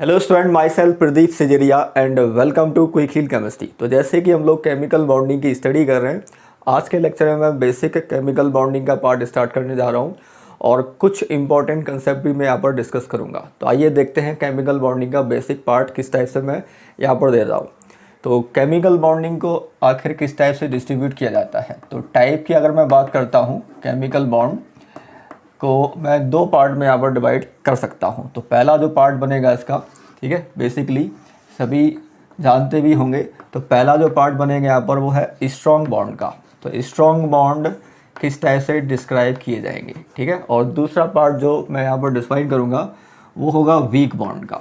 Hello student, myself Pradeep Sejariya and welcome to quick heal chemistry. तो जैसे कि हम लोग केमिकल बॉन्डिंग की स्टडी कर रहे हैं, आज के लेक्चर में मैं बेसिक केमिकल बॉन्डिंग का पार्ट स्टार्ट करने जा रहा हूं और कुछ इंपॉर्टेंट कंसेप्ट भी मैं यहाँ पर डिस्कस करूँगा। तो आइए देखते हैं केमिकल बॉन्डिंग का बेसिक पार्ट किस टाइप से मैं यहाँ पर दे रहा हूँ। तो केमिकल बॉन्डिंग को आखिर किस टाइप से डिस्ट्रीब्यूट किया जाता है, तो टाइप की अगर मैं बात करता हूँ, केमिकल बॉन्ड को मैं दो पार्ट में यहाँ पर डिवाइड कर सकता हूँ। तो पहला जो पार्ट बनेगा इसका, ठीक है, बेसिकली सभी जानते भी होंगे। तो पहला जो पार्ट बनेगा यहाँ पर वो है स्ट्रॉन्ग बॉन्ड का। तो स्ट्रॉन्ग बॉन्ड किस टाइप से डिस्क्राइब किए जाएंगे, ठीक है। और दूसरा पार्ट जो मैं यहाँ पर डिस्क्राइब करूँगा वो होगा वीक बॉन्ड का।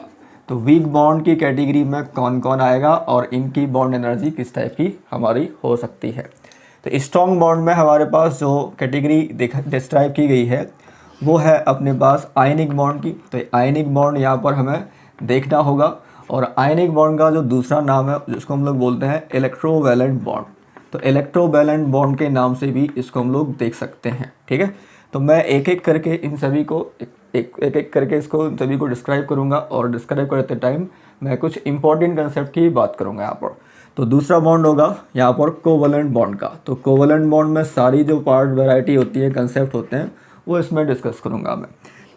तो वीक बॉन्ड की कैटेगरी में कौन कौन आएगा और इनकी बॉन्ड एनर्जी किस टाइप की हमारी हो सकती है। तो स्ट्रॉन्ग बॉन्ड में हमारे पास जो कैटेगरी डिस्क्राइब की गई है वो है अपने पास आयनिक बॉन्ड की। तो आयनिक बॉन्ड यहाँ पर हमें देखना होगा। और आयनिक बॉन्ड का जो दूसरा नाम है जिसको हम लोग बोलते हैं इलेक्ट्रोवैलेंट बॉन्ड। तो इलेक्ट्रोवैलेंट बॉन्ड के नाम से भी इसको हम लोग देख सकते हैं, ठीक है। तो मैं एक एक करके इन सभी को एक करके इसको इन सभी को डिस्क्राइब करूँगा और डिस्क्राइब करते टाइम मैं कुछ इंपॉर्टेंट कंसेप्ट की बात करूँगा यहाँ पर। तो दूसरा बॉन्ड होगा यहाँ पर कोवलेंट बॉन्ड का। तो कोवलेंट बॉन्ड में सारी जो पार्ट वैरायटी होती है, कंसेप्ट होते हैं, वो इसमें डिस्कस करूँगा मैं।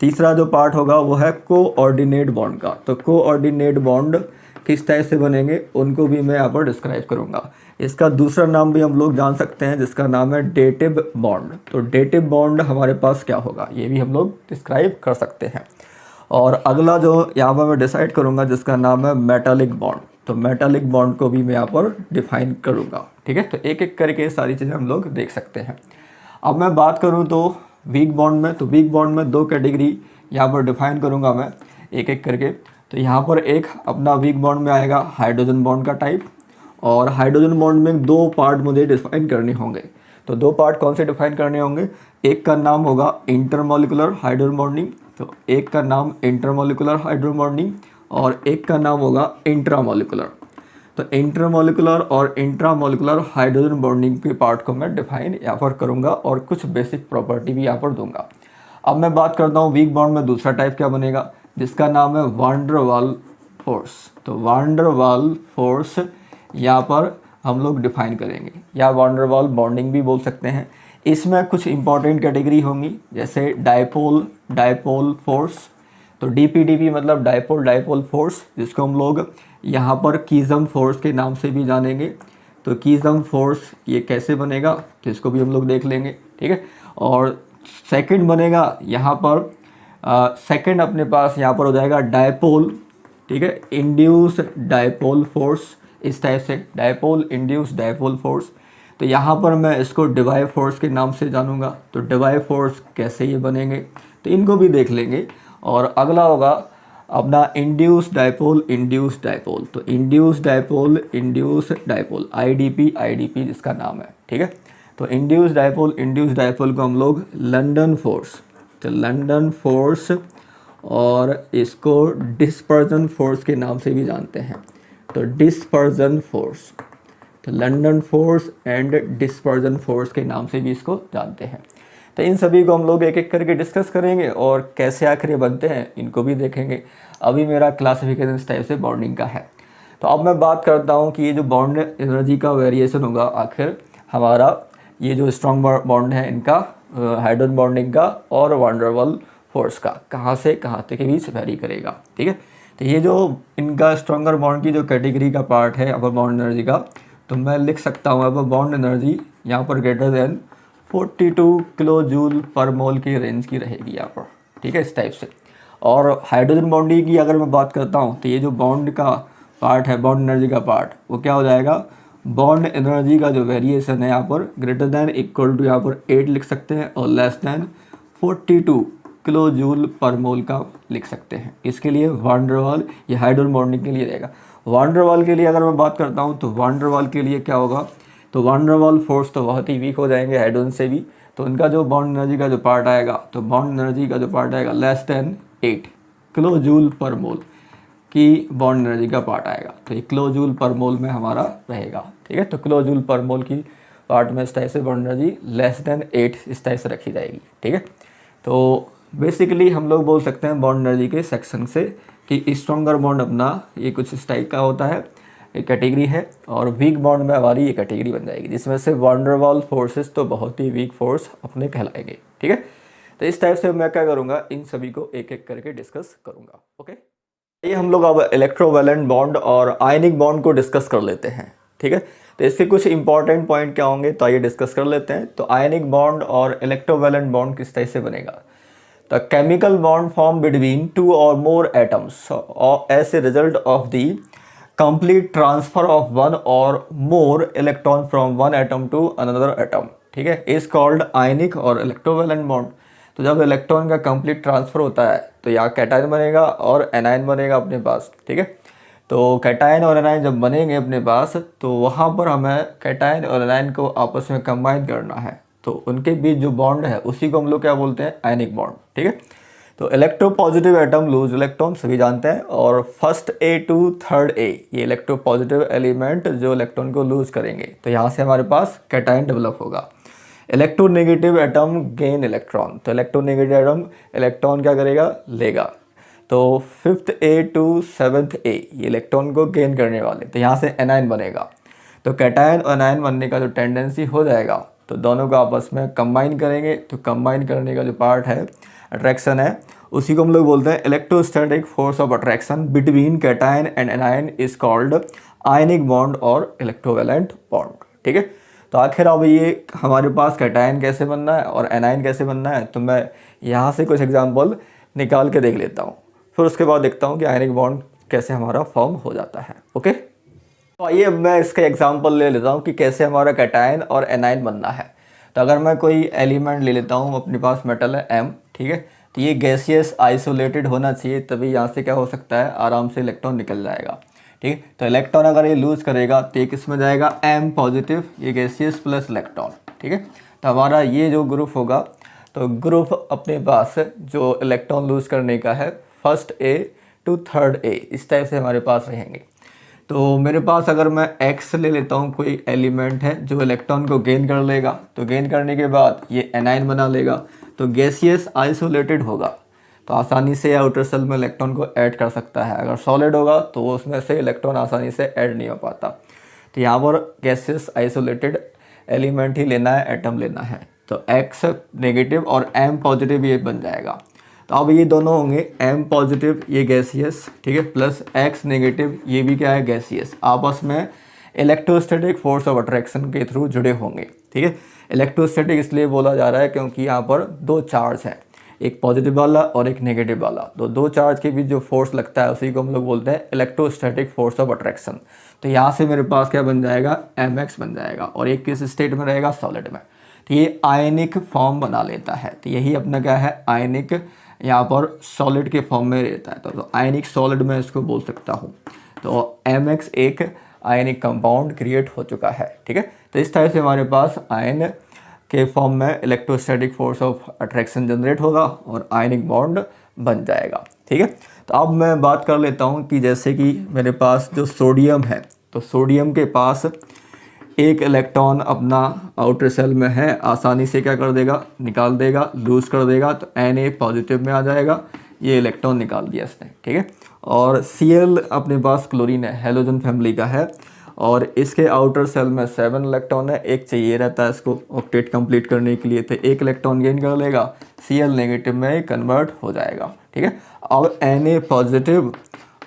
तीसरा जो पार्ट होगा वो है कोऑर्डिनेट बॉन्ड का। तो कोऑर्डिनेट बॉन्ड किस टाइप से बनेंगे उनको भी मैं यहाँ पर डिस्क्राइब करूँगा। इसका दूसरा नाम भी हम लोग जान सकते हैं जिसका नाम है डेटिव बॉन्ड। तो डेटिव बॉन्ड हमारे पास क्या होगा ये भी हम लोग डिस्क्राइब कर सकते हैं। और अगला जो यहाँ पर मैं डिसाइड करूँगा जिसका नाम है मेटालिक बॉन्ड। तो मेटालिक बॉन्ड को भी मैं यहाँ पर डिफाइन करूँगा, ठीक है। तो एक एक करके सारी चीज़ें हम लोग देख सकते हैं। अब मैं बात करूँ तो वीक बॉन्ड में, तो वीक बॉन्ड में दो कैटेगरी यहाँ पर डिफाइन करूँगा मैं एक एक करके। तो यहाँ पर एक अपना वीक बॉन्ड में आएगा हाइड्रोजन बॉन्ड का टाइप। और हाइड्रोजन बॉन्ड में दो पार्ट मुझे डिफाइन करने होंगे। तो दो पार्ट कौन से डिफाइन करने होंगे, एक का नाम होगा इंटरमोलिकुलर हाइड्रोजन बॉन्डिंग। तो एक का नाम इंटरमोलिकुलर हाइड्रोजन बॉन्डिंग और एक का नाम होगा इंट्रामोलिकुलर। तो इंटरमोलिकुलर और इंट्रामोलिकुलर हाइड्रोजन बॉन्डिंग के पार्ट को मैं डिफाइन यहाँ पर करूँगा और कुछ बेसिक प्रॉपर्टी भी यहाँ पर दूंगा। अब मैं बात करता हूँ वीक बॉन्ड में दूसरा टाइप क्या बनेगा जिसका नाम है वान डर वाल फोर्स। तो वान डर वाल फोर्स यहाँ पर हम लोग डिफाइन करेंगे या वान डर वाल बॉन्डिंग भी बोल सकते हैं। इसमें कुछ इंपॉर्टेंट कैटेगरी होंगी जैसे डायपोल फोर्स। तो डीपीडीपी मतलब डायपोल फोर्स, जिसको हम लोग यहाँ पर कीज़म फोर्स के नाम से भी जानेंगे। तो कीज़म फोर्स ये कैसे बनेगा तो इसको भी हम लोग देख लेंगे, ठीक है। और सेकंड बनेगा यहाँ पर सेकंड अपने पास यहाँ पर हो जाएगा डायपोल, ठीक है, इंड्यूस डायपोल फोर्स। इस टाइप से डायपोल इंड्यूस डायपोल फोर्स। तो यहाँ पर मैं इसको डिवाई फोर्स के नाम से जानूँगा। तो डिवाई फोर्स कैसे ये बनेंगे तो इनको भी देख लेंगे। और अगला होगा अपना इंड्यूस डायपोल तो इंड्यूस डायपोल आईडीपी जिसका नाम है, ठीक है। तो इंड्यूस डायपोल को हम लोग लंदन फोर्स, तो लंदन फोर्स और इसको डिस्पर्जन फोर्स के नाम से भी जानते हैं। तो डिस्पर्जन फोर्स, तो London force and dispersion force के नाम से भी इसको जानते हैं। तो इन सभी को हम लोग एक एक करके डिस्कस करेंगे और कैसे आखिर ये बनते हैं इनको भी देखेंगे। अभी मेरा क्लासिफिकेशन इस टाइप से बॉन्डिंग का है। तो अब मैं बात करता हूँ कि ये जो बॉन्ड एनर्जी का वेरिएशन होगा आखिर हमारा ये जो स्ट्रॉन्ग बॉन्ड है इनका, हाइड्रोजन बॉन्डिंग का और वान डर वाल फोर्स का, कहाँ से कहाँ तक के बीच वेरी करेगा, ठीक है। तो ये जो इनका स्ट्रॉन्गर बॉन्ड की जो कैटेगरी का पार्ट है अपर बॉन्ड एनर्जी का, तो मैं लिख सकता हूँ अपर बॉन्ड एनर्जी यहाँ पर ग्रेटर देन 42 किलो जूल पर मोल की रेंज की रहेगी यहाँ पर, ठीक है, इस टाइप से। और हाइड्रोजन बॉन्डिंग की अगर मैं बात करता हूँ तो ये जो बॉन्ड का पार्ट है, बॉन्ड एनर्जी का पार्ट, वो क्या हो जाएगा, बॉन्ड एनर्जी का जो वेरिएशन है यहाँ पर ग्रेटर दैन इक्वल टू यहाँ पर 8 लिख सकते हैं और लेस दैन 42 किलो जूल पर मोल का लिख सकते हैं। इसके लिए वान डर वाल, ये हाइड्रोजन बॉन्डिंग के लिए रहेगा। वान डर वाल के लिए अगर मैं बात करता हूँ तो वान डर वाल के लिए क्या होगा, तो वान डर वाल फोर्स तो बहुत ही वीक हो जाएंगे हाइड्रोजन से भी। तो उनका जो बॉन्ड एनर्जी का जो पार्ट आएगा, तो बॉन्ड एनर्जी का जो पार्ट आएगा लेस दैन 8 किलो जूल पर मोल की बॉन्ड एनर्जी का पार्ट आएगा। तो ये किलो जूल पर मोल में हमारा रहेगा, ठीक है। तो किलो जूल पर मोल की पार्ट में इस टाइप से बॉन्ड एनर्जी लेस दैन 8 इस टाइप से रखी जाएगी, ठीक है। तो बेसिकली हम लोग बोल सकते हैं बॉन्ड एनर्जी के सेक्शन से कि स्ट्रॉन्गर बॉन्ड अपना ये कुछ इस टाइप का होता है, एक कैटेगरी है, और वीक बॉन्ड में हमारी ये कैटेगरी बन जाएगी, जिसमें से वैन डर वाल्स फोर्सेस तो बहुत ही वीक फोर्स अपने कहलाएंगे। ठीक है, तो इस टाइप से मैं क्या करूँगा, इन सभी को एक एक करके डिस्कस करूँगा। ओके, ये हम लोग अब इलेक्ट्रोवैलेंट बॉन्ड और आयनिक बॉन्ड को डिस्कस कर लेते हैं। ठीक है, तो इसके कुछ इंपॉर्टेंट पॉइंट क्या होंगे, तो आइए डिस्कस कर लेते हैं। तो आयनिक बॉन्ड और इलेक्ट्रोवैलेंट बॉन्ड किस तरह से बनेगा। The chemical bond formed between two or more atoms as a result of the complete transfer of one or more electron from one atom to another atom, ठीक है, is called ionic और electrovalent bond। तो जब electron का complete transfer होता है तो यहाँ कैटायन बनेगा और एनायन बनेगा अपने पास। ठीक है, तो कैटायन और एनायन जब बनेंगे अपने पास तो वहाँ पर हमें कैटायन और एनायन को आपस में कंबाइन करना है, तो उनके बीच जो बॉन्ड है उसी को हम लोग क्या बोलते हैं, आयनिक बॉन्ड। ठीक है, तो इलेक्ट्रोपॉजिटिव एटम लूज इलेक्ट्रॉन सभी जानते हैं, और first A to third A ये इलेक्ट्रोपॉजिटिव एलिमेंट जो इलेक्ट्रॉन को लूज करेंगे, तो यहाँ से हमारे पास कैटायन डेवलप होगा। इलेक्ट्रोनेगेटिव एटम गेन इलेक्ट्रॉन, तो इलेक्ट्रोनेगेटिव एटम इलेक्ट्रॉन क्या करेगा, लेगा। तो fifth A to seventh A ये इलेक्ट्रॉन को गेन करने वाले, तो यहाँ से एनायन बनेगा। तो कैटायन और एनायन बनने का जो टेंडेंसी हो जाएगा, तो दोनों को आपस में कंबाइन करेंगे, तो कंबाइन करने का जो पार्ट है अट्रैक्शन है, उसी को हम लोग बोलते हैं electrostatic force of attraction between cation and anion is called ionic bond और इलेक्ट्रोवैलेंट बॉन्ड। ठीक है, तो आखिर अब ये हमारे पास कैटायन कैसे बनना है और एनायन कैसे बनना है, तो मैं यहाँ से कुछ एग्जाम्पल निकाल के देख लेता हूँ, फिर उसके बाद देखता हूँ कि आयनिक बॉन्ड कैसे हमारा फॉर्म हो जाता है। ओके, तो आइए अब मैं इसका एग्जांपल ले लेता हूँ कि कैसे हमारा कैटायन और एनायन बनना है। तो अगर मैं कोई एलिमेंट ले लेता हूँ, अपने पास मेटल है M, ठीक है, तो ये गैसियस आइसोलेटेड होना चाहिए, तभी यहाँ से क्या हो सकता है, आराम से इलेक्ट्रॉन निकल जाएगा। ठीक है, तो इलेक्ट्रॉन अगर ये लूज़ करेगा तो ये किस में जाएगा, M पॉजिटिव, ये गैसियस प्लस इलेक्ट्रॉन। ठीक है, तो हमारा ये जो ग्रुप होगा, तो ग्रुप अपने पास जो इलेक्ट्रॉन लूज़ करने का है first A to third A, इस टाइप से हमारे पास रहेंगे। तो मेरे पास अगर मैं X ले लेता हूँ, कोई एलिमेंट है जो इलेक्ट्रॉन को गेन कर लेगा, तो गेन करने के बाद ये एनायन बना लेगा, तो गैसियस आइसोलेटेड होगा, तो आसानी से आउटर सेल में इलेक्ट्रॉन को ऐड कर सकता है। अगर सॉलिड होगा तो उसमें से इलेक्ट्रॉन आसानी से ऐड नहीं हो पाता, तो यहाँ पर गैसियस आइसोलेटेड एलिमेंट ही लेना है, एटम लेना है। तो X नेगेटिव और M पॉजिटिव ये बन जाएगा। तो अब ये दोनों होंगे M पॉजिटिव ये गैसियस, ठीक है, प्लस X नेगेटिव ये भी क्या है, गैसियस, आपस में इलेक्ट्रोस्टैटिक फोर्स ऑफ अट्रैक्शन के थ्रू जुड़े होंगे। ठीक है, इलेक्ट्रोस्टैटिक इसलिए बोला जा रहा है क्योंकि यहाँ पर दो चार्ज हैं, एक पॉजिटिव वाला और एक नेगेटिव वाला, तो दो चार्ज के बीच जो फोर्स लगता है उसी को हम लोग बोलते हैं इलेक्ट्रोस्टैटिक फोर्स ऑफ अट्रैक्शन। तो यहाँ से मेरे पास क्या बन जाएगा, Mx बन जाएगा, और एक किस स्टेट में रहेगा, सॉलिड में। तो ये आयनिक फॉर्म बना लेता है, तो यही अपना क्या है, आयनिक, यहाँ पर सॉलिड के फॉर्म में रहता है, तो आयनिक सॉलिड में इसको बोल सकता हूँ। तो Mx एक आयनिक कंपाउंड क्रिएट हो चुका है। ठीक है, तो इस तरह से हमारे पास आयन के फॉर्म में electrostatic force of attraction generate होगा और आयनिक बॉन्ड बन जाएगा। ठीक है, तो अब मैं बात कर लेता हूँ कि जैसे कि मेरे पास जो सोडियम है, तो सोडियम के पास एक इलेक्ट्रॉन अपना आउटर सेल में है, आसानी से क्या कर देगा, निकाल देगा, लूज़ कर देगा, तो Na पॉजिटिव में आ जाएगा, ये इलेक्ट्रॉन निकाल दिया इसने। ठीक है, और Cl अपने पास क्लोरीन है, हेलोजन फैमिली का है, और इसके आउटर सेल में 7 इलेक्ट्रॉन है, एक चाहिए रहता है इसको ऑक्टेट कंप्लीट करने के लिए, तो एक इलेक्ट्रॉन गेन कर लेगा, Cl नेगेटिव में कन्वर्ट हो जाएगा। ठीक है, अब Na पॉजिटिव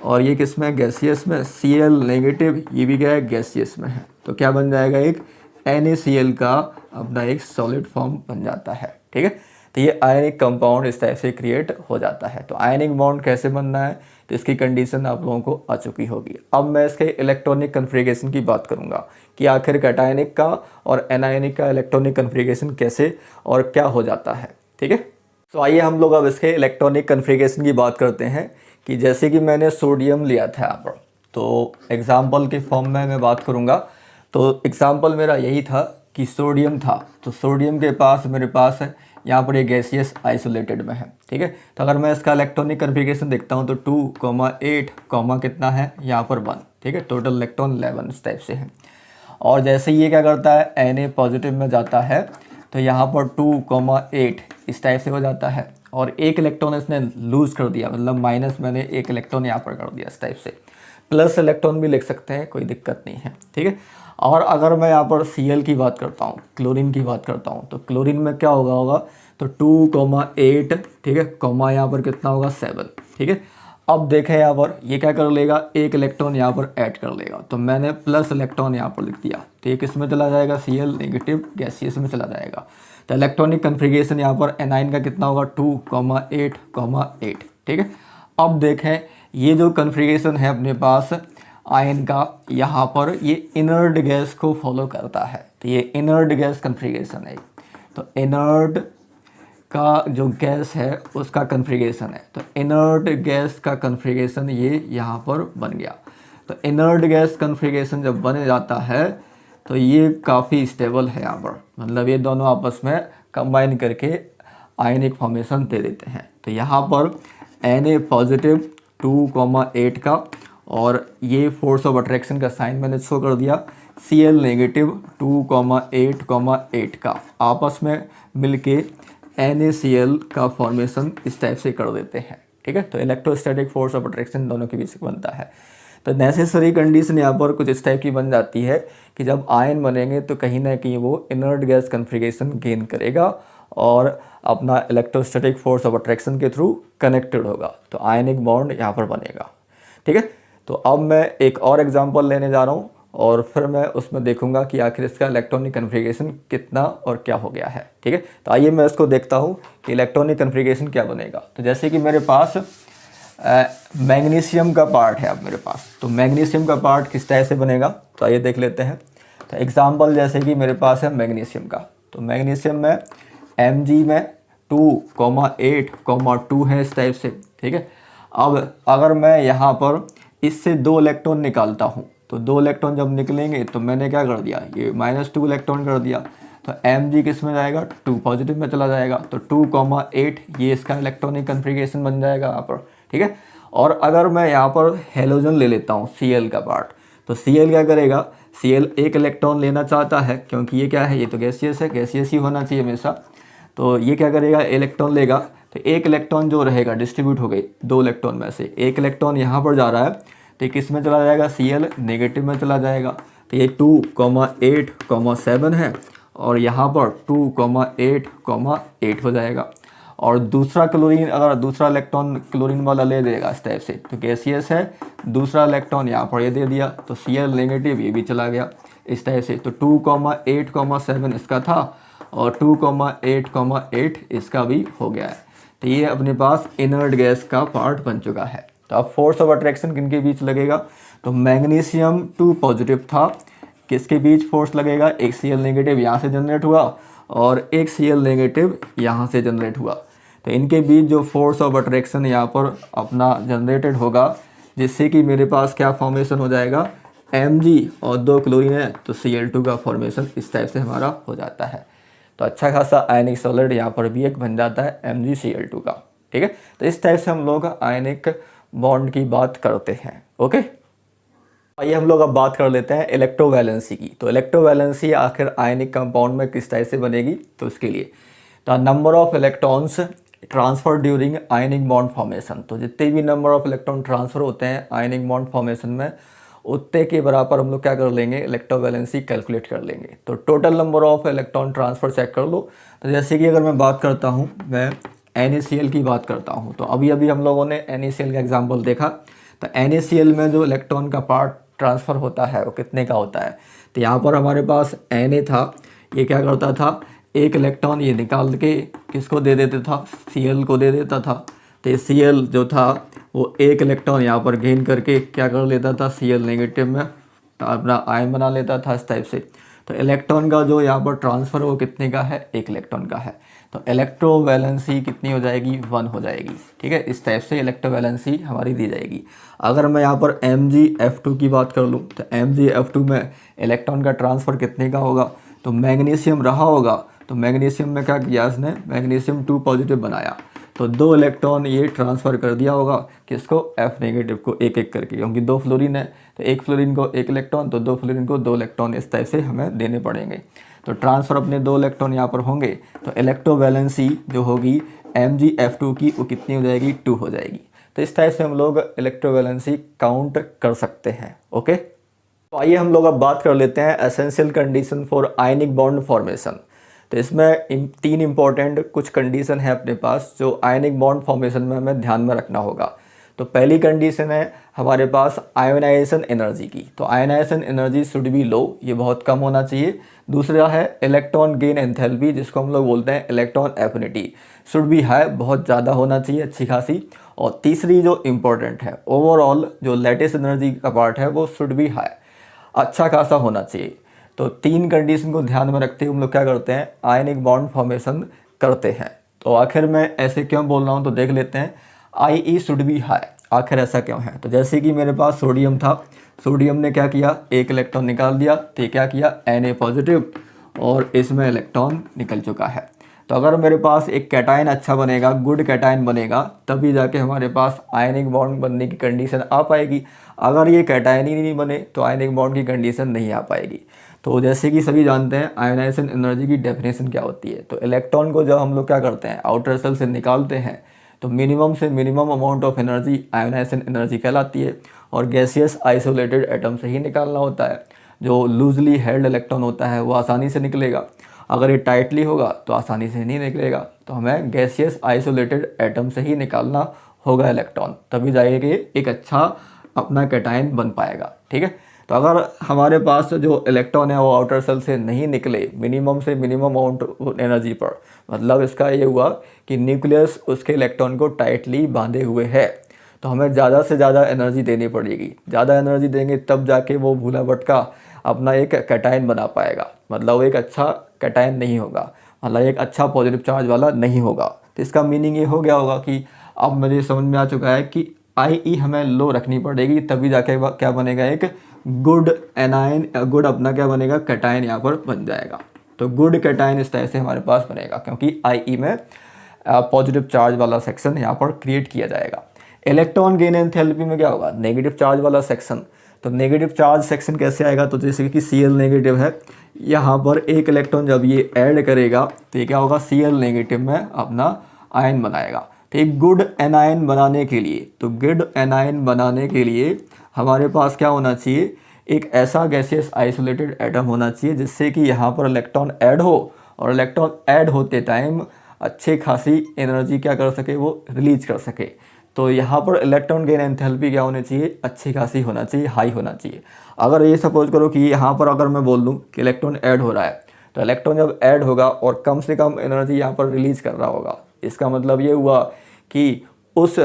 और ये किस में, गैसियस में, Cl नेगेटिव ये भी क्या है, गैसियस में है, तो क्या बन जाएगा, एक NaCl का अपना एक सॉलिड फॉर्म बन जाता है। ठीक है, तो ये आयनिक कंपाउंड इस तरह से क्रिएट हो जाता है। तो आयनिक बॉन्ड कैसे बनना है, तो इसकी कंडीशन आप लोगों को आ चुकी होगी। अब मैं इसके इलेक्ट्रॉनिक कन्फिगरेशन की बात करूंगा कि आखिर कैटायनिक का और एनायनिक का इलेक्ट्रॉनिक कन्फिगरेशन कैसे और क्या हो जाता है। ठीक है, तो आइए हम लोग अब इसके इलेक्ट्रॉनिक कन्फिगरेशन की बात करते हैं कि जैसे कि मैंने सोडियम लिया था यहाँ पर, तो एग्जाम्पल के फॉर्म में मैं बात करूँगा। तो एग्जाम्पल मेरा यही था कि सोडियम था, तो सोडियम के पास मेरे पास है यहाँ पर ये गैसियस आइसोलेटेड में है। ठीक है, तो अगर मैं इसका इलेक्ट्रॉनिक कन्फिगरेशन देखता हूँ तो 2,8, कितना है यहाँ पर 1। ठीक है, टोटल इलेक्ट्रॉन 11 इस टाइप से है। और जैसे ये क्या करता है, Na पॉजिटिव में जाता है, तो यहाँ पर 2,8 इस टाइप से हो जाता है, और एक इलेक्ट्रॉन इसने लूज़ कर दिया, मतलब माइनस मैंने एक इलेक्ट्रॉन यहाँ पर कर दिया इस टाइप से। प्लस इलेक्ट्रॉन भी लिख सकते हैं, कोई दिक्कत नहीं है, ठीक है। और अगर मैं यहाँ पर Cl की बात करता हूँ, क्लोरीन की बात करता हूँ, तो क्लोरीन में क्या होगा तो 2,8, ठीक है, कॉमा यहाँ पर कितना होगा 7, ठीक है। अब देखें यहाँ पर ये क्या कर लेगा, एक इलेक्ट्रॉन यहाँ पर ऐड कर लेगा, तो मैंने प्लस इलेक्ट्रॉन यहाँ पर लिख दिया, तो ये किस में चला जाएगा, Cl नेगेटिव गैसियस में चला जाएगा। तो इलेक्ट्रॉनिक कन्फिग्रेशन यहाँ पर एनाइन का कितना होगा 2,8,8, ठीक है। अब देखें ये जो कन्फिग्रेशन है अपने पास आयन का, यहाँ पर ये इनर्ट गैस को फॉलो करता है, तो ये इनर्ट गैस कन्फिग्रेशन है। तो इनर्ट का जो गैस है उसका कन्फिग्रेशन है, तो इनर्ट गैस का कन्फिग्रेशन ये यहाँ पर बन गया। तो इनर्ट गैस कन्फिग्रेशन जब बन जाता है तो ये काफ़ी स्टेबल है यहाँ पर, मतलब ये दोनों आपस में कंबाइन करके आयनिक फॉर्मेशन दे देते हैं। तो यहाँ पर Na पॉजिटिव 2,8 का, और ये फोर्स ऑफ अट्रैक्शन का साइन मैंने शो कर दिया, Cl नेगेटिव 2,8,8 का आपस में मिलके NaCl का फॉर्मेशन इस टाइप से कर देते हैं, ठीक है। तो इलेक्ट्रोस्टैटिक फोर्स ऑफ अट्रैक्शन दोनों के बीच बनता है। तो नेसेसरी कंडीशन यहाँ पर कुछ इस टाइप की बन जाती है कि जब आयन बनेंगे तो कहीं ना कहीं वो इनर्ट गैस कन्फिग्रेशन गेन करेगा और अपना इलेक्ट्रोस्टैटिक फोर्स ऑफ अट्रैक्शन के थ्रू कनेक्टेड होगा, तो आयनिक बॉन्ड यहाँ पर बनेगा, ठीक है। तो अब मैं एक और एग्जांपल लेने जा रहा हूँ और फिर मैं उसमें देखूंगा कि आखिर इसका इलेक्ट्रॉनिक कन्फिग्रेशन कितना और क्या हो गया है, ठीक है। तो आइए मैं इसको देखता हूँ कि इलेक्ट्रॉनिक कन्फिग्रेशन क्या बनेगा। तो जैसे कि मेरे पास मैग्नीशियम का पार्ट है, अब मेरे पास तो मैग्नीशियम का पार्ट किस टाइप से बनेगा, तो आइए देख लेते हैं। तो एग्जाम्पल जैसे कि मेरे पास है मैग्नीशियम का, तो मैग्नीशियम में Mg में 2,8,2 है इस टाइप से, ठीक है। अब अगर मैं यहाँ पर इससे 2 इलेक्ट्रॉन निकालता हूँ, तो 2 इलेक्ट्रॉन जब निकलेंगे तो मैंने क्या कर दिया, ये -2 इलेक्ट्रॉन कर दिया, तो Mg किस में जाएगा 2 पॉजिटिव में चला जाएगा, तो 2,8 ये इसका इलेक्ट्रॉनिक कन्फिग्रेशन बन जाएगा यहाँ पर, ठीक है। और अगर मैं यहाँ पर हेलोजन ले लेता हूँ Cl का पार्ट, तो Cl क्या करेगा, Cl एक इलेक्ट्रॉन लेना चाहता है क्योंकि ये क्या है, ये तो गैसियस है, गैसियस ही होना चाहिए हमेशा। तो ये क्या करेगा, इलेक्ट्रॉन लेगा, तो एक इलेक्ट्रॉन जो रहेगा डिस्ट्रीब्यूट हो गई 2 इलेक्ट्रॉन में से, एक इलेक्ट्रॉन यहाँ पर जा रहा है तो ये किस में चला जाएगा, Cl नेगेटिव में चला जाएगा। तो ये 2,8,7 है और यहाँ पर 2,8,8 हो जाएगा। और दूसरा क्लोरीन, अगर दूसरा इलेक्ट्रॉन क्लोरीन वाला ले देगा इस टाइप से, तो गैसियस है, दूसरा इलेक्ट्रॉन यहाँ पर ये दे दिया, तो Cl नेगेटिव ये भी चला गया इस टाइप से। तो 2,8,7 इसका था और 2,8,8 इसका भी हो गया है। तो ये अपने पास इनर्ट गैस का पार्ट बन चुका है। तो अब फोर्स ऑफ अट्रैक्शन किन के बीच लगेगा, तो मैग्नीशियम 2 पॉजिटिव था, किसके बीच फोर्स लगेगा, एक Cl नेगेटिव यहाँ से जनरेट हुआ और एक Cl नेगेटिव यहाँ से जनरेट हुआ, तो इनके बीच जो फोर्स ऑफ अट्रैक्शन यहाँ पर अपना जनरेटेड होगा, जिससे कि मेरे पास क्या फॉर्मेशन हो जाएगा, Mg और 2 क्लोरीन है तो Cl2 का फॉर्मेशन इस टाइप से हमारा हो जाता है। तो अच्छा खासा आयनिक सॉलिड यहाँ पर भी एक बन जाता है MgCl2 का, ठीक है। तो इस टाइप से हम लोग आयनिक बॉन्ड की बात करते हैं, ओके। आइए हम लोग अब बात कर लेते हैं इलेक्ट्रोवैलेंसी की। तो इलेक्ट्रोवैलेंसी आखिर आयनिक कंपाउंड में किस टाइप से बनेगी, तो उसके लिए तो number of electrons transfer during ionic bond formation, तो जितने भी नंबर ऑफ इलेक्ट्रॉन ट्रांसफर होते हैं आयनिक बॉन्ड फॉर्मेशन में, उतने के बराबर हम लोग क्या कर लेंगे, इलेक्ट्रोवैलेंसी कैलकुलेट कर लेंगे। तो total number of electron transfer check कर लो। तो जैसे कि अगर मैं बात करता हूँ, मैं NaCl की बात करता हूँ, तो अभी अभी हम लोगों ने NaCl का एग्जाम्पल देखा। तो NaCl में जो इलेक्ट्रॉन का पार्ट ट्रांसफ़र होता है वो कितने का होता है, तो यहाँ पर हमारे पास Na था, ये क्या करता था, एक इलेक्ट्रॉन ये निकाल के किसको दे देता था, Cl को दे देता था। तो Cl जो था वो एक इलेक्ट्रॉन यहाँ पर गेन करके क्या कर लेता था, Cl नेगेटिव में अपना आयन बना लेता था इस टाइप से। तो इलेक्ट्रॉन का जो यहाँ पर ट्रांसफ़र वो कितने का है, एक इलेक्ट्रॉन का है। तो इलेक्ट्रोवैलेंसी कितनी हो जाएगी, 1 हो जाएगी, ठीक है। इस टाइप से इलेक्ट्रोवैलेंसी हमारी दी जाएगी। अगर मैं यहाँ पर MgF2 की बात कर लूँ, तो MgF2 में इलेक्ट्रॉन का ट्रांसफ़र कितने का होगा, तो मैग्नीशियम रहा होगा, तो मैग्नीशियम में क्या किया इसने, मैग्नीशियम 2 पॉजिटिव बनाया, तो 2 इलेक्ट्रॉन ये ट्रांसफ़र कर दिया होगा किसको, F नेगेटिव को एक एक करके, क्योंकि 2 फ्लोरीन है तो एक फ्लोरीन को एक इलेक्ट्रॉन, तो 2 फ्लोरीन को 2 इलेक्ट्रॉन, इस टाइप से हमें देने पड़ेंगे। तो ट्रांसफ़र अपने 2 इलेक्ट्रॉन यहाँ पर होंगे, तो इलेक्ट्रोवैलेंसी जो होगी Mgf2 की वो कितनी हो जाएगी, 2 हो जाएगी। तो इस टाइप से हम लोग इलेक्ट्रोवैलेंसी काउंट कर सकते हैं। ओके, तो आइए हम लोग अब बात कर लेते हैं essential condition for ionic bond formation. तो इसमें 3 इंपॉर्टेंट कुछ कंडीशन है अपने पास जो आयनिक बॉन्ड फॉर्मेशन में हमें ध्यान में रखना होगा। तो पहली कंडीशन है हमारे पास आयोनाइजेशन एनर्जी की। तो आयोनाइजेशन एनर्जी शुड बी लो, ये बहुत कम होना चाहिए। दूसरा है इलेक्ट्रॉन गेन एंथैल्पी, जिसको हम लोग बोलते हैं electron affinity, should be high, बहुत ज़्यादा होना चाहिए, अच्छी खासी। और तीसरी जो इम्पोर्टेंट है, ओवरऑल जो लैटिस एनर्जी का पार्ट है वो शुड बी हाई, अच्छा खासा होना चाहिए। तो 3 कंडीशन को ध्यान में रखते हुए हम लोग क्या करते हैं, आयनिक बॉन्ड फॉर्मेशन करते हैं। तो आखिर में ऐसे क्यों बोल रहा हूँ, तो देख लेते हैं। IE शुड बी हाई, आखिर ऐसा क्यों है। तो जैसे कि मेरे पास सोडियम था, सोडियम ने क्या किया, एक इलेक्ट्रॉन निकाल दिया, तो क्या किया Na पॉजिटिव, और इसमें इलेक्ट्रॉन निकल चुका है। तो अगर मेरे पास एक कैटायन अच्छा बनेगा, गुड कैटायन बनेगा, तभी जाके हमारे पास आयनिक बॉन्ड बनने की कंडीशन आ पाएगी। अगर ये कैटायन ही नहीं बने तो आयनिक बॉन्ड की कंडीशन नहीं आ पाएगी। तो जैसे कि सभी जानते हैं आयोनाइजेशन एनर्जी की डेफिनेशन क्या होती है। तो इलेक्ट्रॉन को जब हम लोग क्या करते हैं, आउटर सेल से निकालते हैं, तो मिनिमम से minimum amount of energy ionization energy कहलाती है। और गैसियस आइसोलेटेड एटम से ही निकालना होता है। जो लूजली हेल्ड इलेक्ट्रॉन होता है वो आसानी से निकलेगा, अगर ये टाइटली होगा तो आसानी से नहीं निकलेगा। तो हमें गैसियस आइसोलेटेड एटम से ही निकालना होगा इलेक्ट्रॉन, तभी जाएगा एक अच्छा अपना कैटायन बन पाएगा। ठीक है, तो अगर हमारे पास जो इलेक्ट्रॉन है वो आउटर सेल से नहीं निकले मिनिमम से मिनिमम अमाउंट एनर्जी पर, मतलब इसका ये हुआ कि न्यूक्लियस उसके इलेक्ट्रॉन को टाइटली बांधे हुए है, तो हमें ज़्यादा से ज़्यादा एनर्जी देनी पड़ेगी। ज़्यादा एनर्जी देंगे तब जाके वो भूला भटका अपना एक कैटायन बना पाएगा, मतलब एक अच्छा कैटायन नहीं होगा, मतलब एक अच्छा पॉजिटिव चार्ज वाला नहीं होगा। तो इसका मीनिंग ये हो गया होगा कि अब मुझे समझ में आ चुका है कि IE हमें लो रखनी पड़ेगी, तभी जाके क्या बनेगा, एक गुड एनायन, गुड अपना क्या बनेगा, कैटायन यहाँ पर बन जाएगा। तो गुड कैटायन इस तरह से हमारे पास बनेगा, क्योंकि IE में पॉजिटिव चार्ज वाला सेक्शन यहाँ पर क्रिएट किया जाएगा। इलेक्ट्रॉन गेन एंथैल्पी में क्या होगा, नेगेटिव चार्ज वाला सेक्शन। तो नेगेटिव चार्ज सेक्शन कैसे आएगा, तो जैसे कि Cl नेगेटिव है, यहाँ पर एक इलेक्ट्रॉन जब ये ऐड करेगा तो ये क्या होगा, Cl नेगेटिव में अपना आयन बनाएगा। तो एक गुड एनायन बनाने के लिए, तो गुड एनायन बनाने के लिए हमारे पास क्या होना चाहिए, एक ऐसा गैसियस आइसोलेटेड एटम होना चाहिए जिससे कि यहाँ पर इलेक्ट्रॉन ऐड हो, और इलेक्ट्रॉन ऐड होते टाइम अच्छी खासी एनर्जी क्या कर सके, वो रिलीज कर सके। तो यहाँ पर इलेक्ट्रॉन गेन एंथैल्पी क्या होनी चाहिए, अच्छी खासी होना चाहिए, हाई होना चाहिए। अगर ये सपोज करो कि यहाँ पर अगर मैं बोल दूँ कि इलेक्ट्रॉन ऐड हो रहा है, तो इलेक्ट्रॉन जब ऐड होगा और कम से कम एनर्जी यहाँ पर रिलीज कर रहा होगा, इसका मतलब ये हुआ कि उस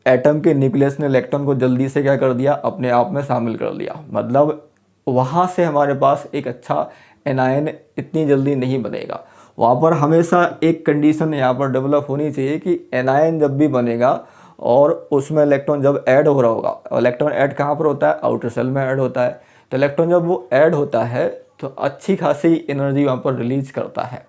एटम के न्यूक्लियस ने इलेक्ट्रॉन को जल्दी से क्या कर दिया, अपने आप में शामिल कर लिया। मतलब वहाँ से हमारे पास एक अच्छा एनायन इतनी जल्दी नहीं बनेगा। वहाँ पर हमेशा एक कंडीशन यहाँ पर डेवलप होनी चाहिए कि एनायन जब भी बनेगा और उसमें इलेक्ट्रॉन जब ऐड हो रहा होगा, इलेक्ट्रॉन ऐड कहाँ पर होता है, आउटर सेल में ऐड होता है। तो इलेक्ट्रॉन जब वो ऐड होता है तो अच्छी खासी एनर्जी वहाँ पर रिलीज करता है।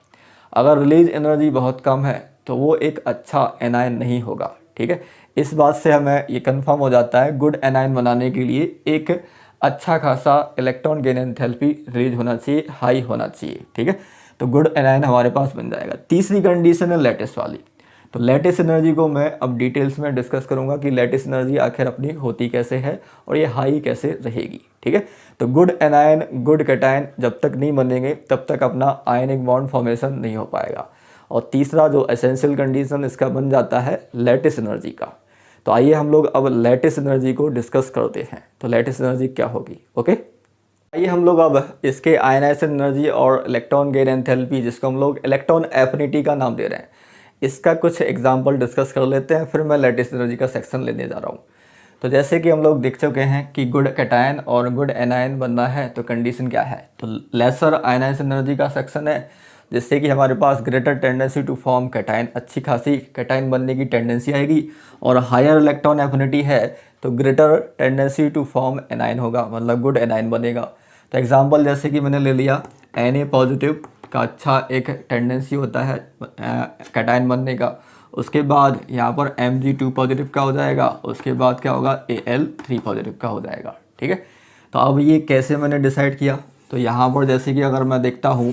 अगर रिलीज एनर्जी बहुत कम है तो वो एक अच्छा एनायन नहीं होगा। ठीक है, इस बात से हमें ये कंफर्म हो जाता है गुड एनायन बनाने के लिए एक अच्छा खासा इलेक्ट्रॉन गेन एंथैल्पी रिलीज होना चाहिए, हाई होना चाहिए। ठीक है, तो गुड एनायन हमारे पास बन जाएगा। तीसरी कंडीशन है लैटिस वाली। तो लैटिस एनर्जी को मैं अब डिटेल्स में डिस्कस करूंगा कि लैटिस एनर्जी आखिर अपनी होती कैसे है और ये हाई कैसे रहेगी। ठीक है, तो गुड एनायन, गुड कैटायन जब तक नहीं बनेंगे तब तक अपना आयनिक बॉन्ड फॉर्मेशन नहीं हो पाएगा। और तीसरा जो एसेंशियल कंडीशन इसका बन जाता है लैटिस एनर्जी का। तो आइए हम लोग अब लैटिस एनर्जी को डिस्कस करते हैं। तो लैटिस एनर्जी क्या होगी, ओके। आइए हम लोग अब इसके आयनाइजेशन एनर्जी और इलेक्ट्रॉन गेन एंथैल्पी, जिसको हम लोग इलेक्ट्रॉन एफिनिटी का नाम दे रहे हैं, इसका कुछ एग्जांपल डिस्कस कर लेते हैं, फिर मैं लैटिस एनर्जी का सेक्शन लेने जा रहा हूँ। तो जैसे कि हम लोग देख चुके हैं कि गुड कैटायन और गुड एनायन बनना है तो कंडीशन क्या है, तो लेसर आयनाइजेशन एनर्जी का सेक्शन है, जिससे कि हमारे पास greater tendency to form cation, अच्छी खासी कैटायन बनने की टेंडेंसी आएगी। और हायर इलेक्ट्रॉन एफिनिटी है तो greater tendency to form anion होगा, मतलब गुड एनायन बनेगा। तो एग्जांपल जैसे कि मैंने ले लिया Na पॉजिटिव का अच्छा एक टेंडेंसी होता है कैटायन बनने का। उसके बाद यहाँ पर Mg2 पॉजिटिव का हो जाएगा, उसके बाद क्या होगा Al3 पॉजिटिव का हो जाएगा। ठीक है, तो अब ये कैसे मैंने डिसाइड किया, तो यहाँ पर जैसे कि अगर मैं देखता हूँ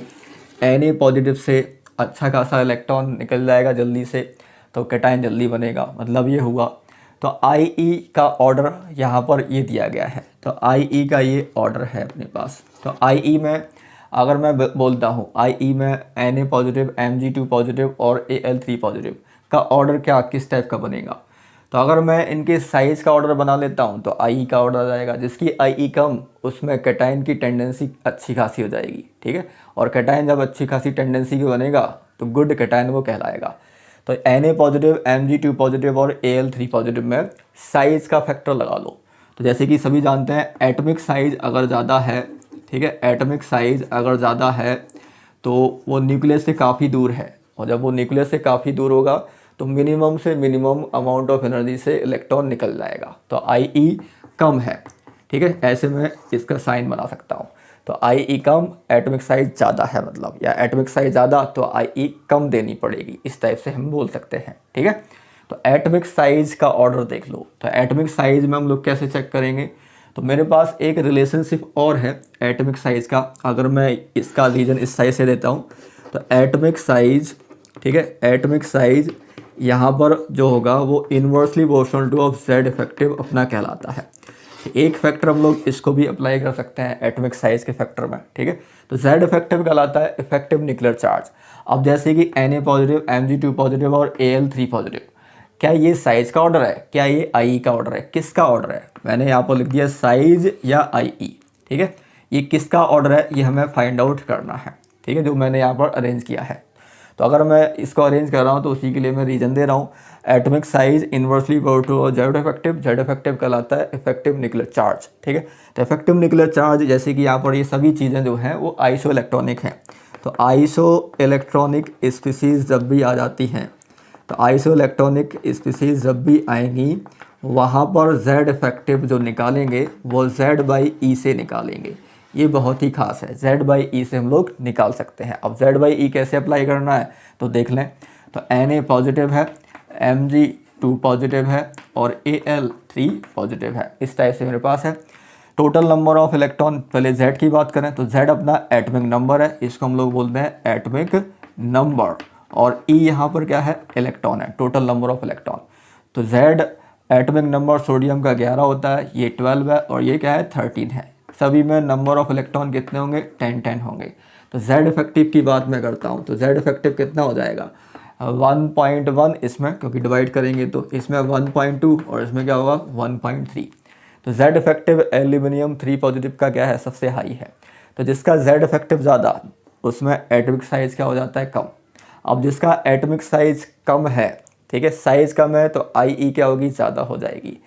Na पॉजिटिव से अच्छा खासा इलेक्ट्रॉन निकल जाएगा जल्दी से, तो कैटायन जल्दी बनेगा, मतलब ये हुआ। तो Ie का ऑर्डर यहाँ पर ये दिया गया है, तो Ie का ये ऑर्डर है अपने पास। तो Ie में अगर मैं बोलता हूँ Ie में Na पॉजिटिव, Mg2 पॉजिटिव और Al3 पॉजिटिव का ऑर्डर क्या किस टाइप का बनेगा, तो अगर मैं इनके साइज़ का ऑर्डर बना लेता हूँ तो Ie का ऑर्डर आ जाएगा। जिसकी Ie कम उसमें कैटायन की टेंडेंसी अच्छी खासी हो जाएगी, ठीक है। और कैटायन जब अच्छी खासी टेंडेंसी की बनेगा तो गुड कैटायन वो कहलाएगा। तो Na पॉजिटिव, Mg2 पॉजिटिव और Al3 पॉजिटिव में साइज़ का फैक्टर लगा लो। तो जैसे कि सभी जानते हैं एटॉमिक साइज़ अगर ज़्यादा है, ठीक है, एटॉमिक साइज़ अगर ज़्यादा है तो वो न्यूक्लियस से काफ़ी दूर है, और जब वो न्यूक्लियस से काफ़ी दूर होगा तो मिनिमम से मिनिमम अमाउंट ऑफ एनर्जी से इलेक्ट्रॉन निकल जाएगा। तो Ie कम है, ठीक है, ऐसे में इसका साइन बना सकता हूँ। तो Ie कम, एटॉमिक साइज़ ज़्यादा है मतलब, या एटॉमिक साइज़ ज़्यादा तो Ie कम देनी पड़ेगी, इस टाइप से हम बोल सकते हैं, ठीक है। तो एटॉमिक साइज़ का ऑर्डर देख लो। तो एटॉमिक साइज़ में हम लोग कैसे चेक करेंगे, तो मेरे पास एक रिलेशनशिप और है एटॉमिक साइज़ का। अगर मैं इसका रीजन इस साइज से देता हूँ तो एटॉमिक साइज़, ठीक है, एटॉमिक साइज़ यहाँ पर जो होगा वो inversely proportional to of Z effective अपना कहलाता है। एक फैक्टर हम लोग इसको भी अप्लाई कर सकते हैं एटॉमिक साइज़ के फैक्टर में, ठीक है। तो Z इफेक्टिव कहलाता है इफेक्टिव न्यूक्लियर चार्ज। अब जैसे कि Na पॉजिटिव, Mg2 पॉजिटिव और Al3 पॉजिटिव, क्या ये साइज़ का ऑर्डर है, क्या ये Ie का ऑर्डर है, किसका ऑर्डर है, मैंने यहाँ पर लिख दिया साइज़ या Ie, ठीक है। ये किसका ऑर्डर है ये हमें फाइंड आउट करना है, ठीक है, जो मैंने यहाँ पर अरेंज किया है। तो अगर मैं इसको अरेंज कर रहा हूँ तो उसी के लिए मैं रीजन दे रहा हूँ। एटॉमिक साइज इन्वर्सली टू और Z इफेक्टिव कहलाता है इफेक्टिव न्यूक्लियर चार्ज, ठीक है। तो इफेक्टिव न्यूक्लियर चार्ज जैसे कि यहाँ पर ये सभी चीज़ें जो हैं वो आइसो इलेक्ट्रॉनिक हैं। तो आइसो इलेक्ट्रॉनिक स्पीसीज़ जब भी आ जाती हैं, तो आइसो इलेक्ट्रॉनिक स्पीसीज़ जब भी आएंगी वहाँ पर Z इफेक्टिव जो निकालेंगे वो Z/E से निकालेंगे। ये बहुत ही खास है, Z/E से हम लोग निकाल सकते हैं। अब Z/E कैसे अप्लाई करना है तो देख लें। तो Na पॉजिटिव है, Mg2 पॉजिटिव है और Al3 पॉजिटिव है, इस टाइप से मेरे पास है। टोटल नंबर ऑफ इलेक्ट्रॉन, पहले Z की बात करें तो Z अपना एटॉमिक नंबर है, इसको हम लोग बोलते हैं एटॉमिक नंबर, और E यहाँ पर क्या है, इलेक्ट्रॉन है, टोटल नंबर ऑफ इलेक्ट्रॉन। तो Z एटॉमिक नंबर सोडियम का 11 होता है, ये 12 है और ये क्या है 13 है। सभी में नंबर ऑफ इलेक्ट्रॉन कितने होंगे, 10 होंगे। तो Z इफेक्टिव की बात मैं करता हूँ तो Z इफेक्टिव कितना हो जाएगा 1.1 इसमें, क्योंकि डिवाइड करेंगे तो इसमें 1.2 और इसमें क्या होगा 1.3। तो Z इफेक्टिव एल्यूमिनियम 3 पॉजिटिव का क्या है सबसे हाई है। तो जिसका Z इफेक्टिव ज़्यादा उसमें एटॉमिक साइज़ क्या हो जाता है कम। अब जिसका एटॉमिक साइज़ कम है, ठीक है, साइज़ कम है तो Ie क्या होगी ज़्यादा हो जाएगी।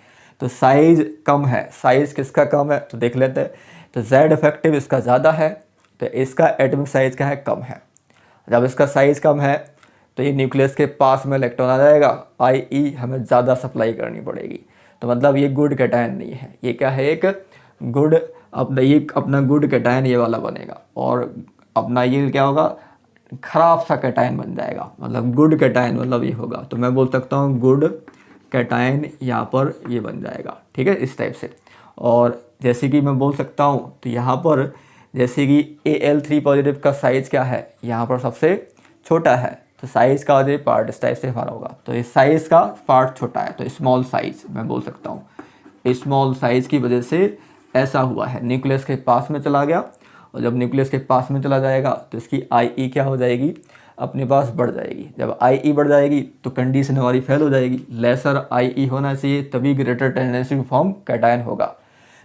तो साइज़ कम है, साइज़ किसका कम है तो देख लेते हैं। तो Z इफेक्टिव इसका ज़्यादा है तो इसका एटॉमिक साइज़ क्या है कम है। जब इसका साइज़ कम है तो ये न्यूक्लियस के पास में इलेक्ट्रॉन आ जाएगा, Ie हमें ज़्यादा सप्लाई करनी पड़ेगी। तो मतलब ये गुड कैटायन नहीं है, ये क्या है एक गुड अपना गुड कैटायन ये वाला बनेगा, और अपना ये क्या होगा ख़राब सा कैटायन बन जाएगा। मतलब गुड कैटायन मतलब ये होगा, तो मैं बोल सकता हूँ गुड कैटायन यहाँ पर ये बन जाएगा, ठीक है, इस टाइप से। और जैसे कि मैं बोल सकता हूँ तो यहाँ पर जैसे कि Al3 पॉजिटिव का साइज़ क्या है यहाँ पर सबसे छोटा है, तो साइज़ का जो पार्ट इस टाइप से हमारा होगा। तो इस साइज़ का पार्ट छोटा है तो स्मॉल साइज़ मैं बोल सकता हूँ। स्मॉल साइज़ की वजह से ऐसा हुआ है, न्यूक्लियस के पास में चला गया, और जब न्यूक्लियस के पास में चला जाएगा तो इसकी Ie क्या हो जाएगी अपने पास बढ़ जाएगी। जब Ie बढ़ जाएगी तो कंडीशन हमारी फेल हो जाएगी, लेसर Ie होना चाहिए तभी greater tendency to form cation होगा।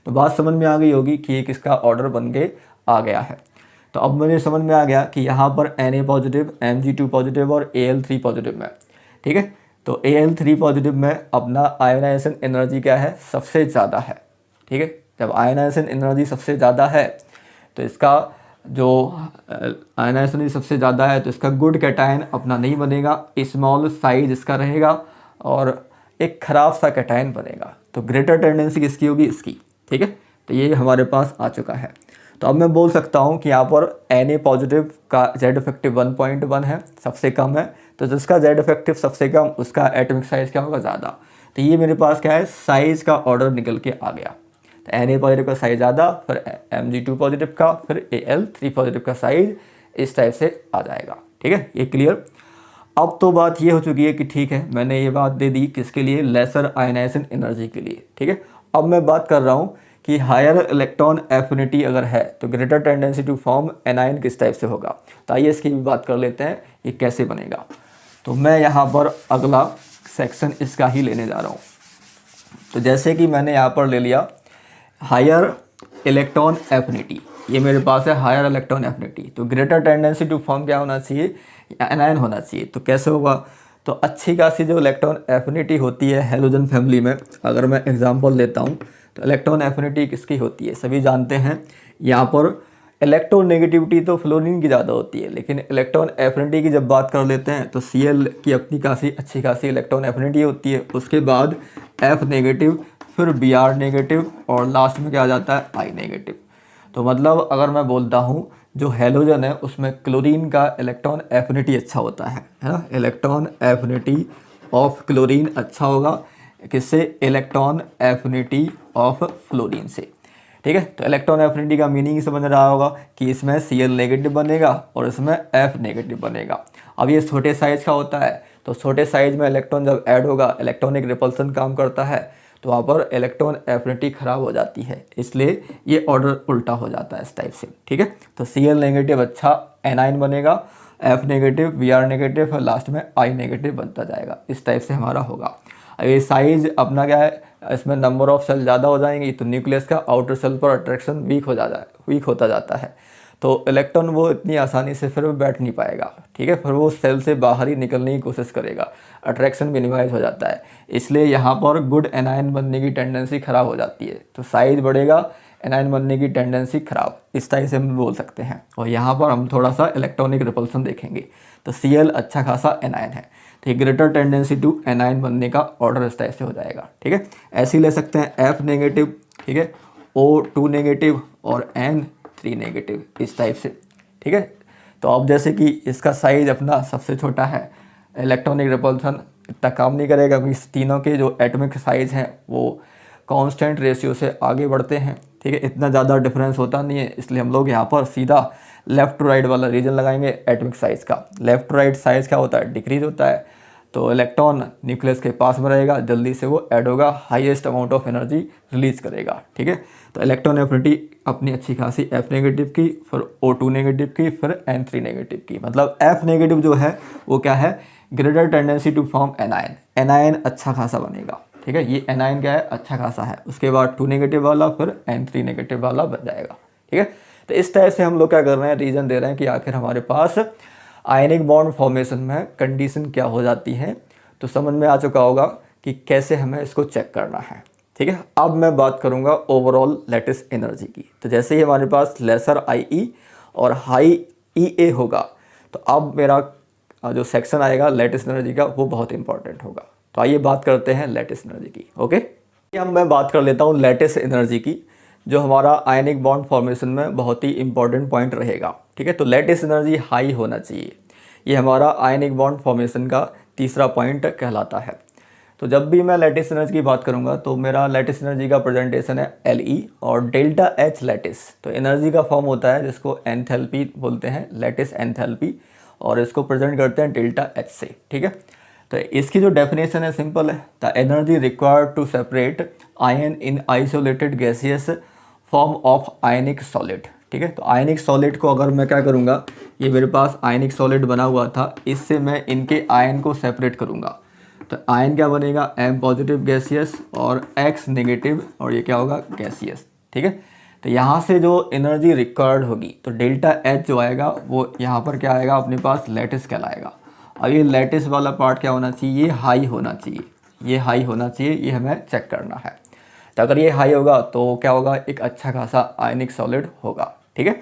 तो बात समझ में आ गई होगी कि ये किसका ऑर्डर बन के आ गया है। तो अब मुझे समझ में आ गया कि यहाँ पर Na पॉजिटिव, Mg2 पॉजिटिव और Al3 पॉजिटिव में, ठीक है। तो Al3 पॉजिटिव में अपना आयोनाइजेशन एनर्जी क्या है सबसे ज़्यादा है, ठीक है। जब आयोनाइजेशन एनर्जी सबसे ज़्यादा है तो इसका जो आयोनाइजेशन एनर्जी सबसे ज़्यादा है तो इसका गुड कैटायन अपना नहीं बनेगा, स्मॉल साइज इसका रहेगा और एक ख़राब सा कैटायन बनेगा। तो ग्रेटर टेंडेंसी किसकी होगी इसकी, ठीक है। तो ये हमारे पास आ चुका है। तो अब मैं बोल सकता हूँ कि यहाँ पर Na पॉजिटिव का Z इफेक्टिव 1.1 है, सबसे कम है। तो जिसका Z इफेक्टिव सबसे कम उसका एटॉमिक साइज़ क्या होगा ज़्यादा। तो ये मेरे पास क्या है साइज़ का ऑर्डर निकल के आ गया। तो Na पॉजिटिव का साइज ज़्यादा, फिर Mg2 पॉजिटिव का, फिर Al3 पॉजिटिव का साइज इस टाइप से आ जाएगा। ठीक है, ये क्लियर। अब तो बात ये हो चुकी है कि ठीक है, मैंने ये बात दे दी किसके लिए, लेसर आयनाइजेशन एनर्जी के लिए। ठीक है, अब मैं बात कर रहा हूँ कि हायर इलेक्ट्रॉन एफिनिटी अगर है तो greater tendency to form anion किस टाइप से होगा। तो आइए इसकी भी बात कर लेते हैं, ये कैसे बनेगा। तो मैं यहाँ पर अगला सेक्शन इसका ही लेने जा रहा हूँ। तो जैसे कि मैंने यहाँ पर ले लिया हायर इलेक्ट्रॉन एफिनिटी, ये मेरे पास है हायर इलेक्ट्रॉन एफिनिटी, तो ग्रेटर टेंडेंसी टू फॉर्म क्या होना चाहिए, एनायन होना चाहिए। तो कैसे होगा, तो अच्छी खासी जो इलेक्ट्रॉन एफिनिटी होती है हैलोजन फैमिली में, अगर मैं एग्जांपल लेता हूँ तो इलेक्ट्रॉन एफिनिटी किसकी होती है, सभी जानते हैं। यहाँ पर इलेक्ट्रोनेगेटिविटी तो फ्लोरीन की ज़्यादा होती है, लेकिन इलेक्ट्रॉन एफिनिटी की जब बात कर लेते हैं तो Cl की अपनी काफ़ी अच्छी खासी इलेक्ट्रॉन एफिनिटी होती है, उसके बाद F नेगेटिव, फिर Br नेगेटिव और लास्ट में क्या आ जाता है, I नेगेटिव। तो मतलब अगर मैं बोलता हूँ जो हैलोजन है उसमें क्लोरीन का इलेक्ट्रॉन एफिनिटी अच्छा होता है ना, इलेक्ट्रॉन एफिनिटी ऑफ क्लोरीन अच्छा होगा किससे, इलेक्ट्रॉन एफिनिटी ऑफ फ्लोरीन से। ठीक है, तो इलेक्ट्रॉन एफिनिटी का मीनिंग समझ रहा होगा कि इसमें Cl नेगेटिव बनेगा और इसमें F नेगेटिव बनेगा। अब ये छोटे साइज का होता है, तो छोटे साइज में इलेक्ट्रॉन जब ऐड होगा, इलेक्ट्रॉनिक रिपल्सन काम करता है, तो वहाँ पर इलेक्ट्रॉन एफिनिटी खराब हो जाती है, इसलिए ये ऑर्डर उल्टा हो जाता है इस टाइप से। ठीक है, तो Cl नेगेटिव अच्छा एनाइन बनेगा, F नेगेटिव, Br नेगेटिव और लास्ट में I नेगेटिव बनता जाएगा, इस टाइप से हमारा होगा। ये साइज अपना क्या है, इसमें नंबर ऑफ सेल ज़्यादा हो जाएंगी तो न्यूक्लियस का आउटर सेल पर अट्रैक्शन वीक होता जाता है, तो इलेक्ट्रॉन वो इतनी आसानी से फिर बैठ नहीं पाएगा। ठीक है, फिर वो सेल से बाहर ही निकलने की कोशिश करेगा, अट्रैक्शन मिनिमाइज हो जाता है, इसलिए यहाँ पर गुड एनायन बनने की टेंडेंसी ख़राब हो जाती है। तो साइज बढ़ेगा, एनायन बनने की टेंडेंसी ख़राब, इस टाइप से हम बोल सकते हैं। और यहाँ पर हम थोड़ा सा इलेक्ट्रॉनिक रिपल्सन देखेंगे, तो Cl अच्छा खासा एनायन है, तो ग्रेटर टेंडेंसी टू एनायन बनने का ऑर्डर इस टाइप से हो जाएगा। ठीक है, ऐसे ही ले सकते हैं F नेगेटिव, ठीक है, O2 नेगेटिव और N3 नेगेटिव, इस टाइप से। ठीक है, तो अब जैसे कि इसका साइज अपना सबसे छोटा है, इलेक्ट्रॉनिक रिपल्सन इतना काम नहीं करेगा क्योंकि तीनों के जो एटॉमिक साइज हैं वो कांस्टेंट रेशियो से आगे बढ़ते हैं। ठीक है, इतना ज़्यादा डिफरेंस होता नहीं है, इसलिए हम लोग यहाँ पर सीधा लेफ़्ट टू राइट वाला रीजन लगाएंगे एटॉमिक साइज़ का। लेफ़्ट टू राइट साइज़ क्या होता है, डिक्रीज होता है, तो इलेक्ट्रॉन न्यूक्लियस के पास में रहेगा, जल्दी से वो ऐड होगा, highest amount of energy release करेगा। ठीक है, तो इलेक्ट्रॉन एफिनिटी अपनी अच्छी खासी F नेगेटिव की, फिर O2 नेगेटिव की, फिर N3 नेगेटिव की। मतलब F नेगेटिव जो है वो क्या है, greater tendency to form anion, anion अच्छा खासा बनेगा। ठीक है, ये एनायन क्या है, अच्छा खासा है। उसके बाद 2 नेगेटिव वाला, फिर N3 नेगेटिव वाला बन जाएगा। ठीक है, तो इस तरह से हम लोग क्या कर रहे हैं, रीज़न दे रहे हैं कि आखिर हमारे पास आयनिक बॉन्ड फॉर्मेशन में कंडीशन क्या हो जाती है। तो समझ में आ चुका होगा कि कैसे हमें इसको चेक करना है। ठीक है, अब मैं बात करूंगा ओवरऑल लैटिस एनर्जी की। तो जैसे ही हमारे पास लेसर IE और हाई EA होगा, तो अब मेरा जो सेक्शन आएगा लैटिस एनर्जी का वो बहुत इंपॉर्टेंट होगा। तो आइए बात करते हैं लैटिस एनर्जी की। ओके, अब मैं बात कर लेता हूँ लैटिस एनर्जी की, जो हमारा आयनिक बॉन्ड फॉर्मेशन में बहुत ही इंपॉर्टेंट पॉइंट रहेगा। ठीक है, तो लैटिस एनर्जी हाई होना चाहिए, ये हमारा आयनिक बॉन्ड फॉर्मेशन का तीसरा पॉइंट कहलाता है। तो जब भी मैं लैटिस एनर्जी की बात करूंगा तो मेरा लैटिस एनर्जी का प्रेजेंटेशन है Le और डेल्टा H लैटिस। तो एनर्जी का फॉर्म होता है जिसको एंथैल्पी बोलते हैं, लैटिस एंथैल्पी, और इसको प्रेजेंट करते हैं डेल्टा H से। ठीक है, तो इसकी जो डेफिनेशन है सिंपल है, the energy required to separate ion in isolated gaseous form of ionic solid. ठीक है, तो आयनिक सॉलिड को अगर मैं क्या करूँगा, ये मेरे पास आयनिक सॉलिड बना हुआ था, इससे मैं इनके आयन को सेपरेट करूँगा। तो आयन क्या बनेगा, M पॉजिटिव गैसियस और X नेगेटिव, और ये क्या होगा, गैसियस। ठीक है, तो यहाँ से जो एनर्जी रिक्वायर्ड होगी तो डेल्टा H जो आएगा वो यहाँ पर क्या आएगा, अपने पास लैटिस कहलाएगा। अब ये लैटिस वाला पार्ट क्या होना चाहिए, ये हाई होना चाहिए, ये हाई होना चाहिए, ये हमें चेक करना है। तो अगर ये हाई होगा तो क्या होगा, एक अच्छा खासा आयनिक सॉलिड होगा। ठीक है,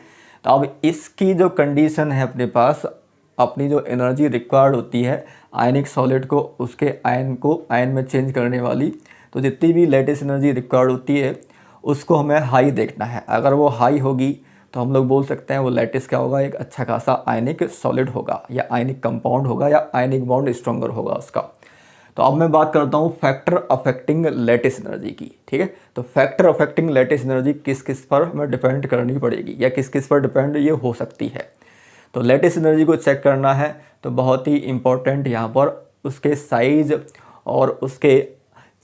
तो अब इसकी जो कंडीशन है अपने पास, अपनी जो एनर्जी रिक्वायर्ड होती है आयनिक सॉलिड को उसके आयन को आयन में चेंज करने वाली, तो जितनी भी लैटिस एनर्जी रिक्वायर्ड होती है उसको हमें हाई देखना है। अगर वो हाई होगी तो हम लोग बोल सकते हैं वो लैटिस क्या होगा, एक अच्छा खासा आयनिक सॉलिड होगा, या आयनिक कंपाउंड होगा, या आयनिक बॉन्ड स्ट्रॉन्गर होगा उसका। तो अब मैं बात करता हूँ फैक्टर अफेक्टिंग लैटिस एनर्जी की, ठीक है। तो फैक्टर अफेक्टिंग लैटिस एनर्जी किस किस पर हमें डिपेंड करनी पड़ेगी या किस किस पर डिपेंड ये हो सकती है। तो लैटिस एनर्जी को चेक करना है तो बहुत ही इम्पोर्टेंट यहाँ पर उसके साइज और उसके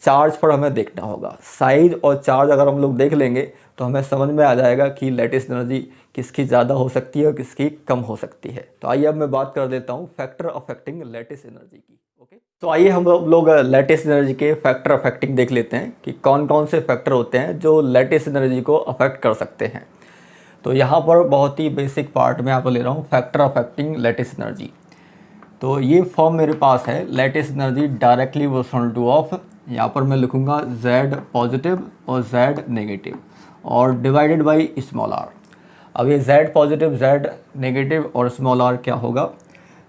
चार्ज पर हमें देखना होगा। साइज और चार्ज अगर हम लोग देख लेंगे तो हमें समझ में आ जाएगा कि लैटिस एनर्जी किसकी ज़्यादा हो सकती है और किसकी कम हो सकती है। तो आइए अब मैं बात कर देता हूँ फैक्टर अफेक्टिंग लैटिस एनर्जी की। ओके, तो आइए हम लोग लैटिस एनर्जी के फैक्टर अफेक्टिंग देख लेते हैं कि कौन कौन से फैक्टर होते हैं जो लैटिस एनर्जी को अफेक्ट कर सकते हैं। तो यहाँ पर बहुत ही बेसिक पार्ट में यहाँ पर ले रहा हूँ फैक्टर अफेक्टिंग लैटिस एनर्जी। तो ये फॉर्म मेरे पास है lattice energy directly proportional to of, यहाँ पर मैं लिखूँगा Z पॉजिटिव और Z नेगेटिव और डिवाइडेड बाई स्मॉल r। अब ये Z पॉजिटिव Z नेगेटिव और स्मॉल r क्या होगा,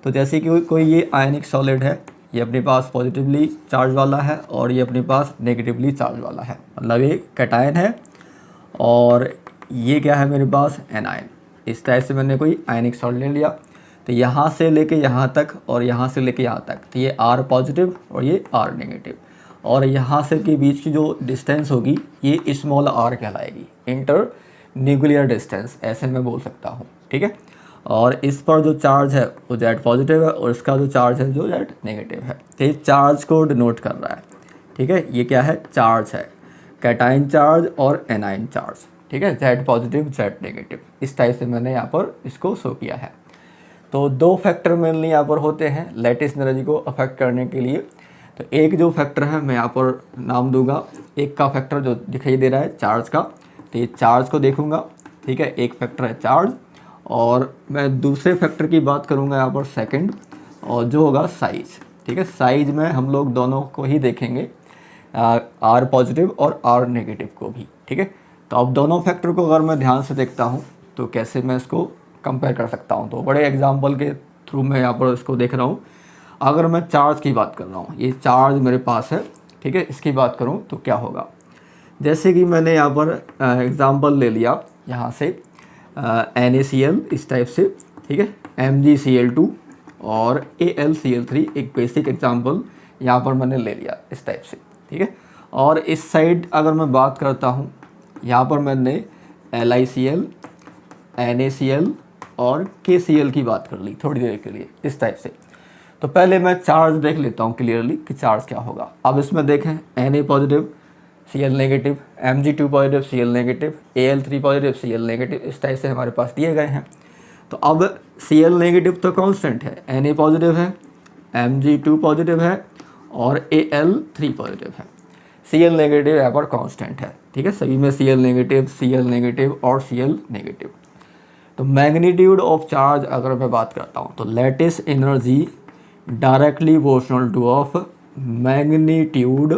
तो जैसे कि कोई ये आयनिक सॉलिड है, ये अपने पास पॉजिटिवली चार्ज वाला है और ये अपने पास नेगेटिवली चार्ज वाला है, मतलब ये कैटायन है और ये क्या है मेरे पास एनायन। इस तरह से मैंने कोई आयनिक सॉलिड ले लिया, तो यहाँ से लेके यहाँ तक और यहाँ से लेके यहाँ तक, तो ये R पॉजिटिव और ये R नेगेटिव, और यहाँ से के बीच की जो डिस्टेंस होगी ये स्मॉल r कहलाएगी, इंटर न्यूक्लियर डिस्टेंस ऐसे मैं बोल सकता हूँ, ठीक है। और इस पर जो चार्ज है वो Z पॉजिटिव है और इसका जो चार्ज है जो Z नेगेटिव है, तो ये चार्ज को डिनोट कर रहा है, ठीक है। ये क्या है, चार्ज है, कैटायन चार्ज और एनायन चार्ज, ठीक है, Z पॉजिटिव Z नेगेटिव, इस टाइप से मैंने यहाँ पर इसको शो किया है। तो दो फैक्टर मेनली यहाँ पर होते हैं लैटिस एनर्जी को अफेक्ट करने के लिए। तो एक जो फैक्टर है मैं यहाँ पर नाम दूंगा, एक का फैक्टर जो दिखाई दे रहा है चार्ज का, तो ये चार्ज को देखूंगा, ठीक है, एक फैक्टर है चार्ज। और मैं दूसरे फैक्टर की बात करूंगा यहाँ पर सेकंड, और जो होगा साइज, ठीक है। साइज में हम लोग दोनों को ही देखेंगे, R पॉजिटिव और R नेगेटिव को भी, ठीक है। तो अब दोनों फैक्टर को अगर मैं ध्यान से देखता हूँ तो कैसे मैं इसको कंपेयर कर सकता हूँ, तो बड़े एग्जाम्पल के थ्रू मैं यहाँ पर इसको देख रहा हूँ। अगर मैं चार्ज की बात कर रहा हूँ, ये चार्ज मेरे पास है, ठीक है, इसकी बात करूँ तो क्या होगा, जैसे कि मैंने यहाँ पर एग्ज़ाम्पल ले लिया यहाँ से NaCl इस टाइप से, ठीक है, MgCl2 और AlCl3, एक बेसिक एग्जांपल यहाँ पर मैंने ले लिया इस टाइप से, ठीक है। और इस साइड अगर मैं बात करता हूँ, यहाँ पर मैंने LiCl, NaCl और KCl की बात कर ली थोड़ी देर के लिए इस टाइप से। तो पहले मैं चार्ज देख लेता हूँ क्लियरली कि चार्ज क्या होगा। अब इसमें देखें Na positive Cl negative, Mg2 positive Cl negative, Al3 positive Cl negative, इस टाइप से हमारे पास दिए गए हैं। तो अब Cl नेगेटिव तो कांस्टेंट है, Na पॉजिटिव है, Mg2 पॉजिटिव है और Al3 पॉजिटिव है। Cl नेगेटिव यहाँ पर कांस्टेंट है, ठीक है, सभी में Cl नेगेटिव और Cl नेगेटिव। तो मैग्नीट्यूड ऑफ चार्ज अगर मैं बात करता हूँ तो lattice energy directly proportional to of magnitude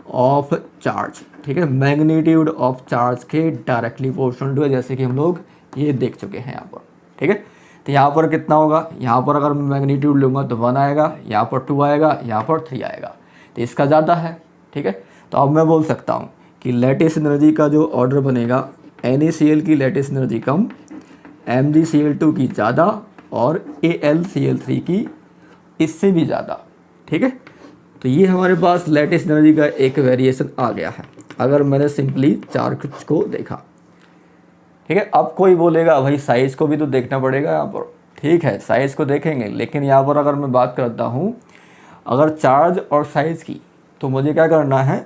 of charge, ठीक है, मैग्नीट्यूड ऑफ चार्ज के डायरेक्टली प्रोपोर्शनल टू है, जैसे कि हम लोग ये देख चुके हैं यहाँ पर, ठीक है। तो यहाँ पर कितना होगा, यहाँ पर अगर मैं मैग्नीट्यूड लूँगा तो 1 आएगा, यहाँ पर 2 आएगा, यहाँ पर 3 आएगा, तो इसका ज़्यादा है, ठीक है। तो अब मैं बोल सकता हूँ कि लैटिस एनर्जी का जो ऑर्डर बनेगा, NaCl की लैटिस एनर्जी कम, MgCl2 की ज़्यादा और AlCl3 की इससे भी ज़्यादा, ठीक है। तो ये हमारे पास लैटिस एनर्जी का एक वेरिएशन आ गया है अगर मैंने सिंपली चार्ज को देखा, ठीक है। अब कोई बोलेगा भाई साइज़ को भी तो देखना पड़ेगा यहाँ पर, ठीक है, साइज़ को देखेंगे, लेकिन यहाँ पर अगर मैं बात करता हूँ अगर चार्ज और साइज़ की, तो मुझे क्या करना है,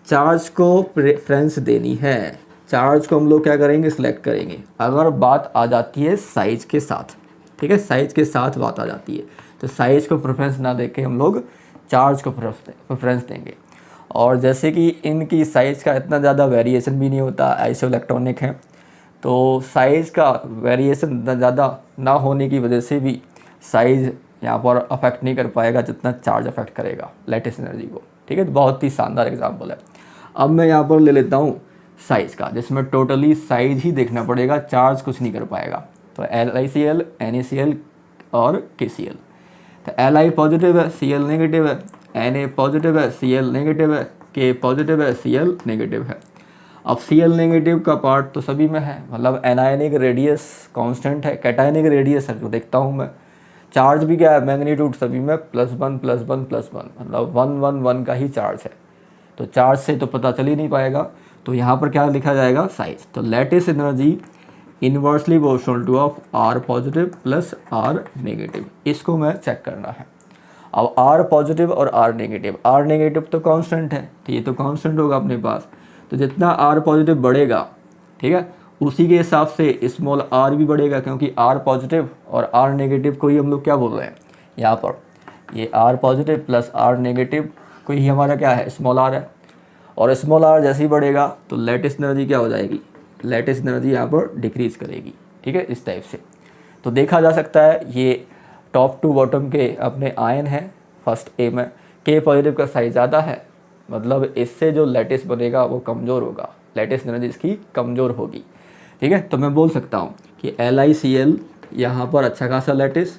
चार्ज को प्रेफरेंस देनी है, चार्ज को हम लोग क्या करेंगे, सिलेक्ट करेंगे। अगर बात आ जाती है साइज़ के साथ, ठीक है, साइज़ के साथ बात आ जाती है तो साइज़ को प्रेफरेंस ना देके हम लोग चार्ज को प्रेफरेंस देंगे। और जैसे कि इनकी साइज़ का इतना ज़्यादा वेरिएशन भी नहीं होता, आइसोइलेक्ट्रॉनिक है, तो साइज़ का वेरिएशन इतना ज़्यादा ना होने की वजह से भी साइज़ यहाँ पर अफेक्ट नहीं कर पाएगा जितना चार्ज अफेक्ट करेगा लैटिस एनर्जी को, ठीक है। तो बहुत ही शानदार एग्जाम्पल है। अब मैं यहाँ पर ले लेता हूँ साइज़ का, जिसमें टोटली साइज़ ही देखना पड़ेगा, चार्ज कुछ नहीं कर पाएगा। तो LiCl, NaCl और KCl। तो Li पॉजिटिव है, Cl नेगेटिव है, Na पॉजिटिव है, Cl नेगेटिव है, K पॉजिटिव है, Cl नेगेटिव है। अब Cl नेगेटिव का पार्ट तो सभी में है, मतलब एनायनिक रेडियस कांस्टेंट है, कैटायनिक रेडियस है जो देखता हूँ मैं, चार्ज भी क्या है, मैग्नीट्यूड सभी में +1 +1 +1, मतलब 1 1 1 का ही चार्ज है। तो चार्ज से तो पता चल ही नहीं पाएगा, तो यहाँ पर क्या लिखा जाएगा, साइज। तो lattice energy inversely proportional to of R positive plus R negative, इसको मैं चेक करना है। अब R पॉजिटिव और R नेगेटिव तो कांस्टेंट है, तो ये तो कांस्टेंट होगा अपने पास। तो जितना R पॉजिटिव बढ़ेगा, ठीक है, उसी के हिसाब से स्मॉल r भी बढ़ेगा, क्योंकि R पॉजिटिव और R नेगेटिव को ही हम लोग क्या बोल रहे हैं यहाँ पर, ये R positive plus R negative को ही हमारा क्या है, स्मॉल r है। और स्मॉल r जैसे ही बढ़ेगा तो लेटिस एनर्जी क्या हो जाएगी, लेटिस एनर्जी यहाँ पर डिक्रीज करेगी, ठीक है, इस टाइप से। तो देखा जा सकता है ये टॉप टू बॉटम के अपने आयन है। फर्स्ट ए में K पॉजिटिव का साइज ज़्यादा है, मतलब इससे जो लेटिस बनेगा वो कमज़ोर होगा, लेटिस एनर्जी इसकी कमज़ोर होगी, ठीक है। तो मैं बोल सकता हूँ कि LiCl यहाँ पर अच्छा खासा लेटिस,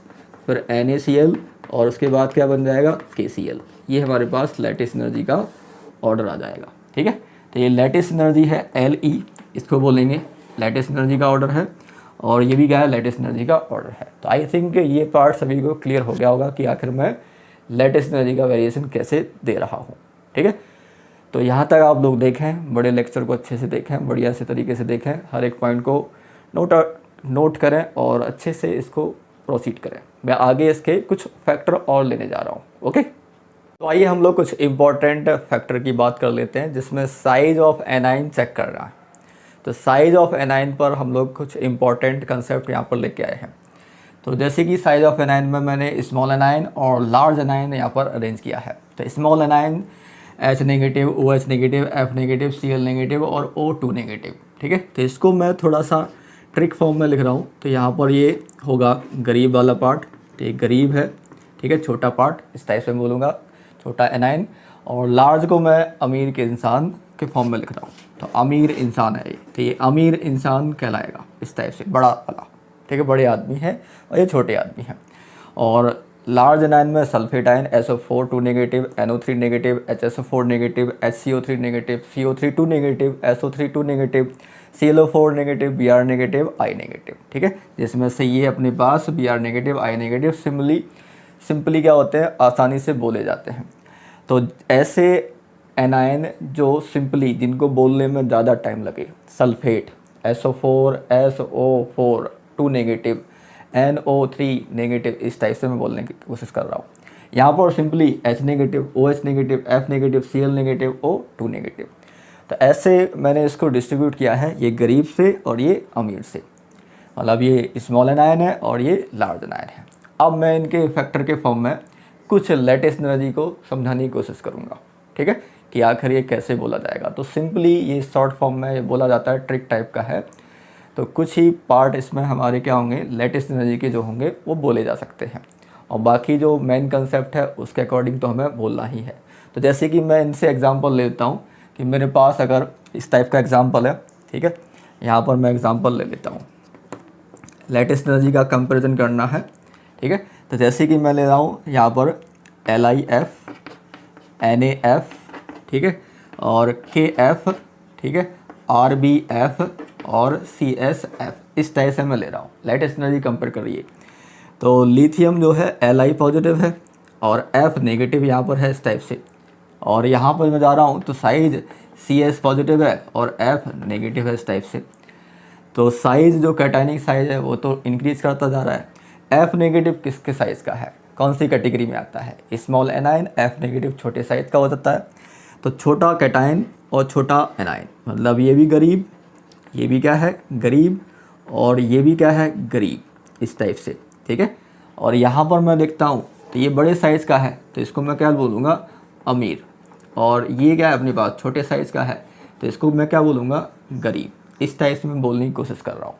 फिर NaCl और उसके बाद क्या बन जाएगा, KCl। ये हमारे पास लेटिस एनर्जी का ऑर्डर आ जाएगा, ठीक है। तो ये लेटिस एनर्जी है Le, इसको बोलेंगे लेटिस एनर्जी का ऑर्डर है, और ये भी क्या है, लेटिस एनर्जी का ऑर्डर है। तो आई थिंक ये पार्ट सभी को क्लियर हो गया होगा कि आखिर मैं लेटिस एनर्जी का वेरिएशन कैसे दे रहा हूँ, ठीक है। तो यहाँ तक आप लोग देखें, बड़े लेक्चर को अच्छे से देखें, बढ़िया से तरीके से देखें, हर एक पॉइंट को नोट करें और अच्छे से इसको प्रोसीड करें। मैं आगे इसके कुछ फैक्टर और लेने जा रहा हूँ, ओके। तो आइए हम लोग कुछ इंपॉर्टेंट फैक्टर की बात कर लेते हैं, जिसमें साइज ऑफ एनाइन चेक कर रहा है। तो साइज ऑफ एनाइन पर हम लोग कुछ इंपॉर्टेंट कंसेप्ट यहाँ पर लेके आए हैं। तो जैसे कि साइज ऑफ एनाइन में मैंने स्मॉल एनाइन और लार्ज एनाइन यहाँ पर अरेंज किया है। तो small A9 H negative, OH negative, F negative, Cl negative और O2 नेगेटिव, ठीक है। तो इसको मैं थोड़ा सा ट्रिक फॉर्म में लिख रहा हूँ। तो यहाँ पर ये होगा गरीब वाला पार्ट, तो ये गरीब है, ठीक है, छोटा पार्ट, इस टाइप से बोलूँगा, छोटा एनाइन। और लार्ज को मैं अमीर के इंसान के फॉर्म में लिख रहा हूँ, तो अमीर इंसान है ये, तो ये अमीर इंसान कहलाएगा, इस टाइप से, बड़ा वाला, ठीक है, बड़े आदमी है और ये छोटे आदमी हैं। और लार्ज एनाइन में sulphate ion SO4 2 negative, NO3 negative, HSO4 negative, HCO3 negative, CO3 2 negative, SO3 2 negative, ClO4 negative, Br negative, I negative, ठीक है। जिसमें से ये अपने पास Br negative, I negative simply क्या होते हैं, आसानी से बोले जाते हैं। तो ऐसे एनाइन जो सिंपली, जिनको बोलने में ज़्यादा टाइम लगे, sulphate SO4 SO4 2 negative, NO3 negative, इस टाइप से मैं बोलने की कोशिश कर रहा हूँ। यहाँ पर simply H negative, OH negative, F negative, Cl negative, O2 negative. तो ऐसे मैंने इसको डिस्ट्रीब्यूट किया है, ये गरीब से और ये अमीर से, मतलब ये स्मॉल एनायन है और ये लार्ज एनायन है। अब मैं इनके फैक्टर के फॉर्म में कुछ लेटिस एनर्जी को समझाने की कोशिश करूँगा, ठीक है, कि आखिर ये कैसे बोला जाएगा। तो सिंपली ये शॉर्ट फॉर्म में बोला जाता है, ट्रिक टाइप का है। तो कुछ ही पार्ट इसमें हमारे क्या होंगे, लेटिस एनर्जी के जो होंगे वो बोले जा सकते हैं, और बाकी जो मेन कंसेप्ट है उसके अकॉर्डिंग तो हमें बोलना ही है। तो जैसे कि मैं इनसे एग्जांपल लेता हूँ कि मेरे पास अगर इस टाइप का एग्जांपल है, ठीक है, यहाँ पर मैं एग्जांपल ले लेता हूँ, लेटिस एनर्जी का कंपेरिजन करना है, ठीक है। तो जैसे कि मैं ले रहा हूँ यहाँ पर LiF, NaF, ठीक है, और KF, ठीक है, RbF और CSF, इस टाइप से मैं ले रहा हूँ। लेटिस एनर्जी कंपेयर करिए, तो लिथियम जो है Li पॉजिटिव है और F नेगेटिव यहाँ पर है, इस टाइप से। और यहाँ पर मैं जा रहा हूँ तो साइज CS पॉजिटिव है और F नेगेटिव है, इस टाइप से। तो साइज जो कैटायनिक साइज है वो तो इंक्रीज करता जा रहा है। F नेगेटिव किसके साइज़ का है, कौन सी कैटेगरी में आता है, स्मॉल एनाइन। F नेगेटिव छोटे साइज़ का हो जाता है, तो छोटा कैटायन और छोटा एनाइन, मतलब ये भी गरीब, ये भी क्या है, गरीब, और ये भी क्या है, गरीब, इस टाइप से, ठीक है। और यहाँ पर मैं देखता हूँ तो ये बड़े साइज़ का है, तो इसको मैं क्या बोलूँगा, अमीर। और ये क्या है, अपने पास छोटे साइज़ का है, तो इसको मैं क्या बोलूँगा, गरीब। इस टाइप से मैं बोलने की कोशिश कर रहा हूँ।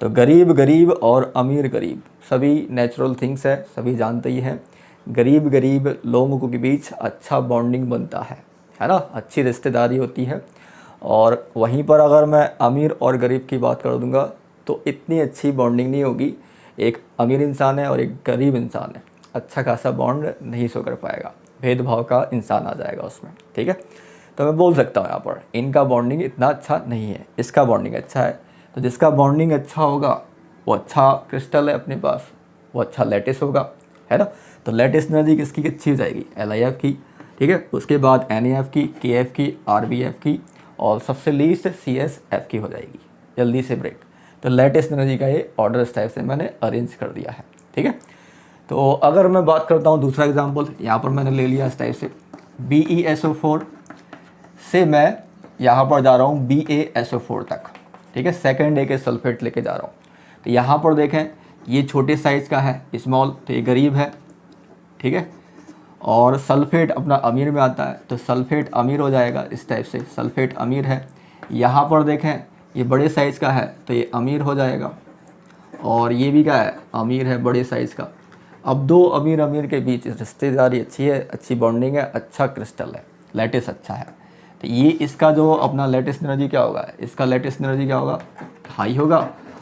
तो गरीब गरीब और अमीर गरीब सभी नेचुरल थिंग्स है, सभी जानते ही हैं। गरीब गरीब लोगों के बीच अच्छा बॉन्डिंग बनता है ना, अच्छी रिश्तेदारी होती है। और वहीं पर अगर मैं अमीर और गरीब की बात कर दूंगा तो इतनी अच्छी बॉन्डिंग नहीं होगी। एक अमीर इंसान है और एक गरीब इंसान है, अच्छा खासा बॉन्ड नहीं शो कर पाएगा, भेदभाव का इंसान आ जाएगा उसमें, ठीक है। तो मैं बोल सकता हूँ यहाँ पर इनका बॉन्डिंग इतना अच्छा नहीं है, इसका बॉन्डिंग अच्छा है। तो जिसका बॉन्डिंग अच्छा होगा वो अच्छा क्रिस्टल है अपने पास, वो अच्छा लैटिस होगा, है ना। तो लैटिस एनर्जी किसकी अच्छी हो जाएगी, LIF की, ठीक है। उसके बाद NAF की, KF की, RBF की, और सबसे लीस्ट CSF की हो जाएगी, जल्दी से ब्रेक। तो लैटिस एनर्जी का ये ऑर्डर इस टाइप से मैंने अरेंज कर दिया है, ठीक है। तो अगर मैं बात करता हूँ दूसरा एग्जाम्पल, यहाँ पर मैंने ले लिया इस टाइप से BeSO4 से मैं यहाँ पर जा रहा हूँ BaSO4 तक, ठीक है। सेकेंड ए के सल्फेट लेके जा रहा हूँ। तो यहाँ पर देखें ये छोटे साइज़ का है, स्मॉल, तो ये गरीब है, ठीक है। और सल्फेट अपना अमीर में आता है, तो सल्फेट अमीर हो जाएगा इस टाइप से, सल्फेट अमीर है। यहाँ पर देखें ये बड़े साइज़ का है, तो ये अमीर हो जाएगा, और ये भी क्या है, अमीर है, बड़े साइज़ का। अब दो अमीर अमीर के बीच रिश्तेदारी अच्छी है, अच्छी बॉन्डिंग है, अच्छा क्रिस्टल है, लैटिस अच्छा है। तो ये इसका जो अपना लेटेस्ट एनर्जी क्या होगा, इसका लेटेस्ट एनर्जी क्या होगा, हाई होगा,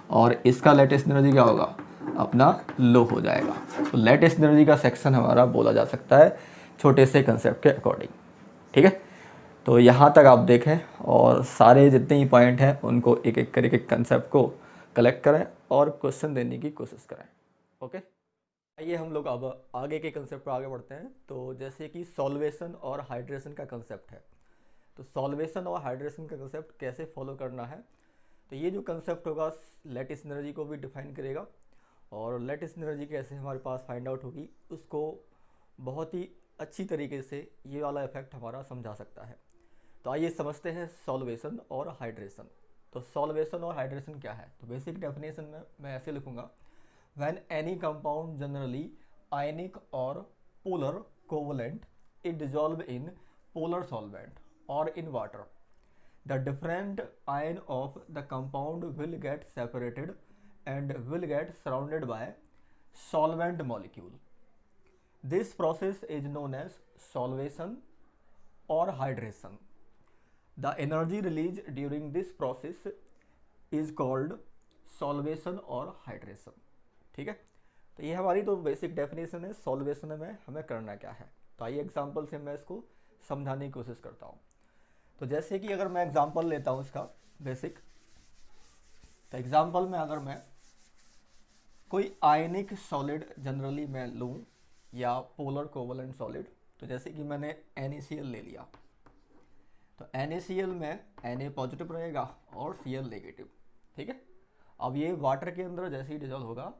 और इसका लेटेस्ट एनर्जी क्या होगा, अपना लो हो जाएगा। तो लेटेस्ट एनर्जी का सेक्शन हमारा बोला जा सकता है छोटे से कंसेप्ट के अकॉर्डिंग, ठीक है। तो यहाँ तक आप देखें और सारे जितने ही पॉइंट हैं उनको एक एक करके कंसेप्ट को कलेक्ट करें और क्वेश्चन देने की कोशिश करें, ओके। आइए हम लोग अब आगे के कंसेप्ट पर आगे बढ़ते हैं। तो जैसे कि सॉल्वेशन और हाइड्रेशन का कंसेप्ट है, तो सॉल्वेशन और हाइड्रेशन का कंसेप्ट कैसे फॉलो करना है, तो ये जो कंसेप्ट होगा लेटिस एनर्जी को भी डिफाइन करेगा, और लेटिस एनर्जी कैसे हमारे पास फाइंड आउट होगी उसको बहुत ही अच्छी तरीके से ये वाला इफेक्ट हमारा समझा सकता है। तो आइए समझते हैं सॉल्वेशन और हाइड्रेशन। तो सॉल्वेशन और हाइड्रेशन क्या है, तो बेसिक डेफिनेशन में मैं ऐसे लिखूंगा, व्हेन एनी कंपाउंड जनरली आयनिक और polar covalent it dissolve in polar solvent और in water, the different ion of the compound will get separated and will get surrounded by solvent molecule. This process is known as solvation or hydration. The energy released during this process is called solvation or hydration, ठीक है। तो ये हमारी तो basic definition है, solvation में हमें करना क्या है। तो आइए एग्जांपल से मैं इसको समझाने की कोशिश करता हूँ। तो जैसे कि अगर मैं एग्जांपल लेता हूँ इसका बेसिक, तो एग्जांपल में अगर मैं कोई आयनिक सॉलिड जनरली मैं लूँ या पोलर कोवलेंट सॉलिड, तो जैसे कि मैंने NaCl ले लिया, तो NaCl में Na पॉजिटिव रहेगा और Cl नेगेटिव, ठीक है। अब ये वाटर के अंदर जैसे ही डिजॉल्व होगा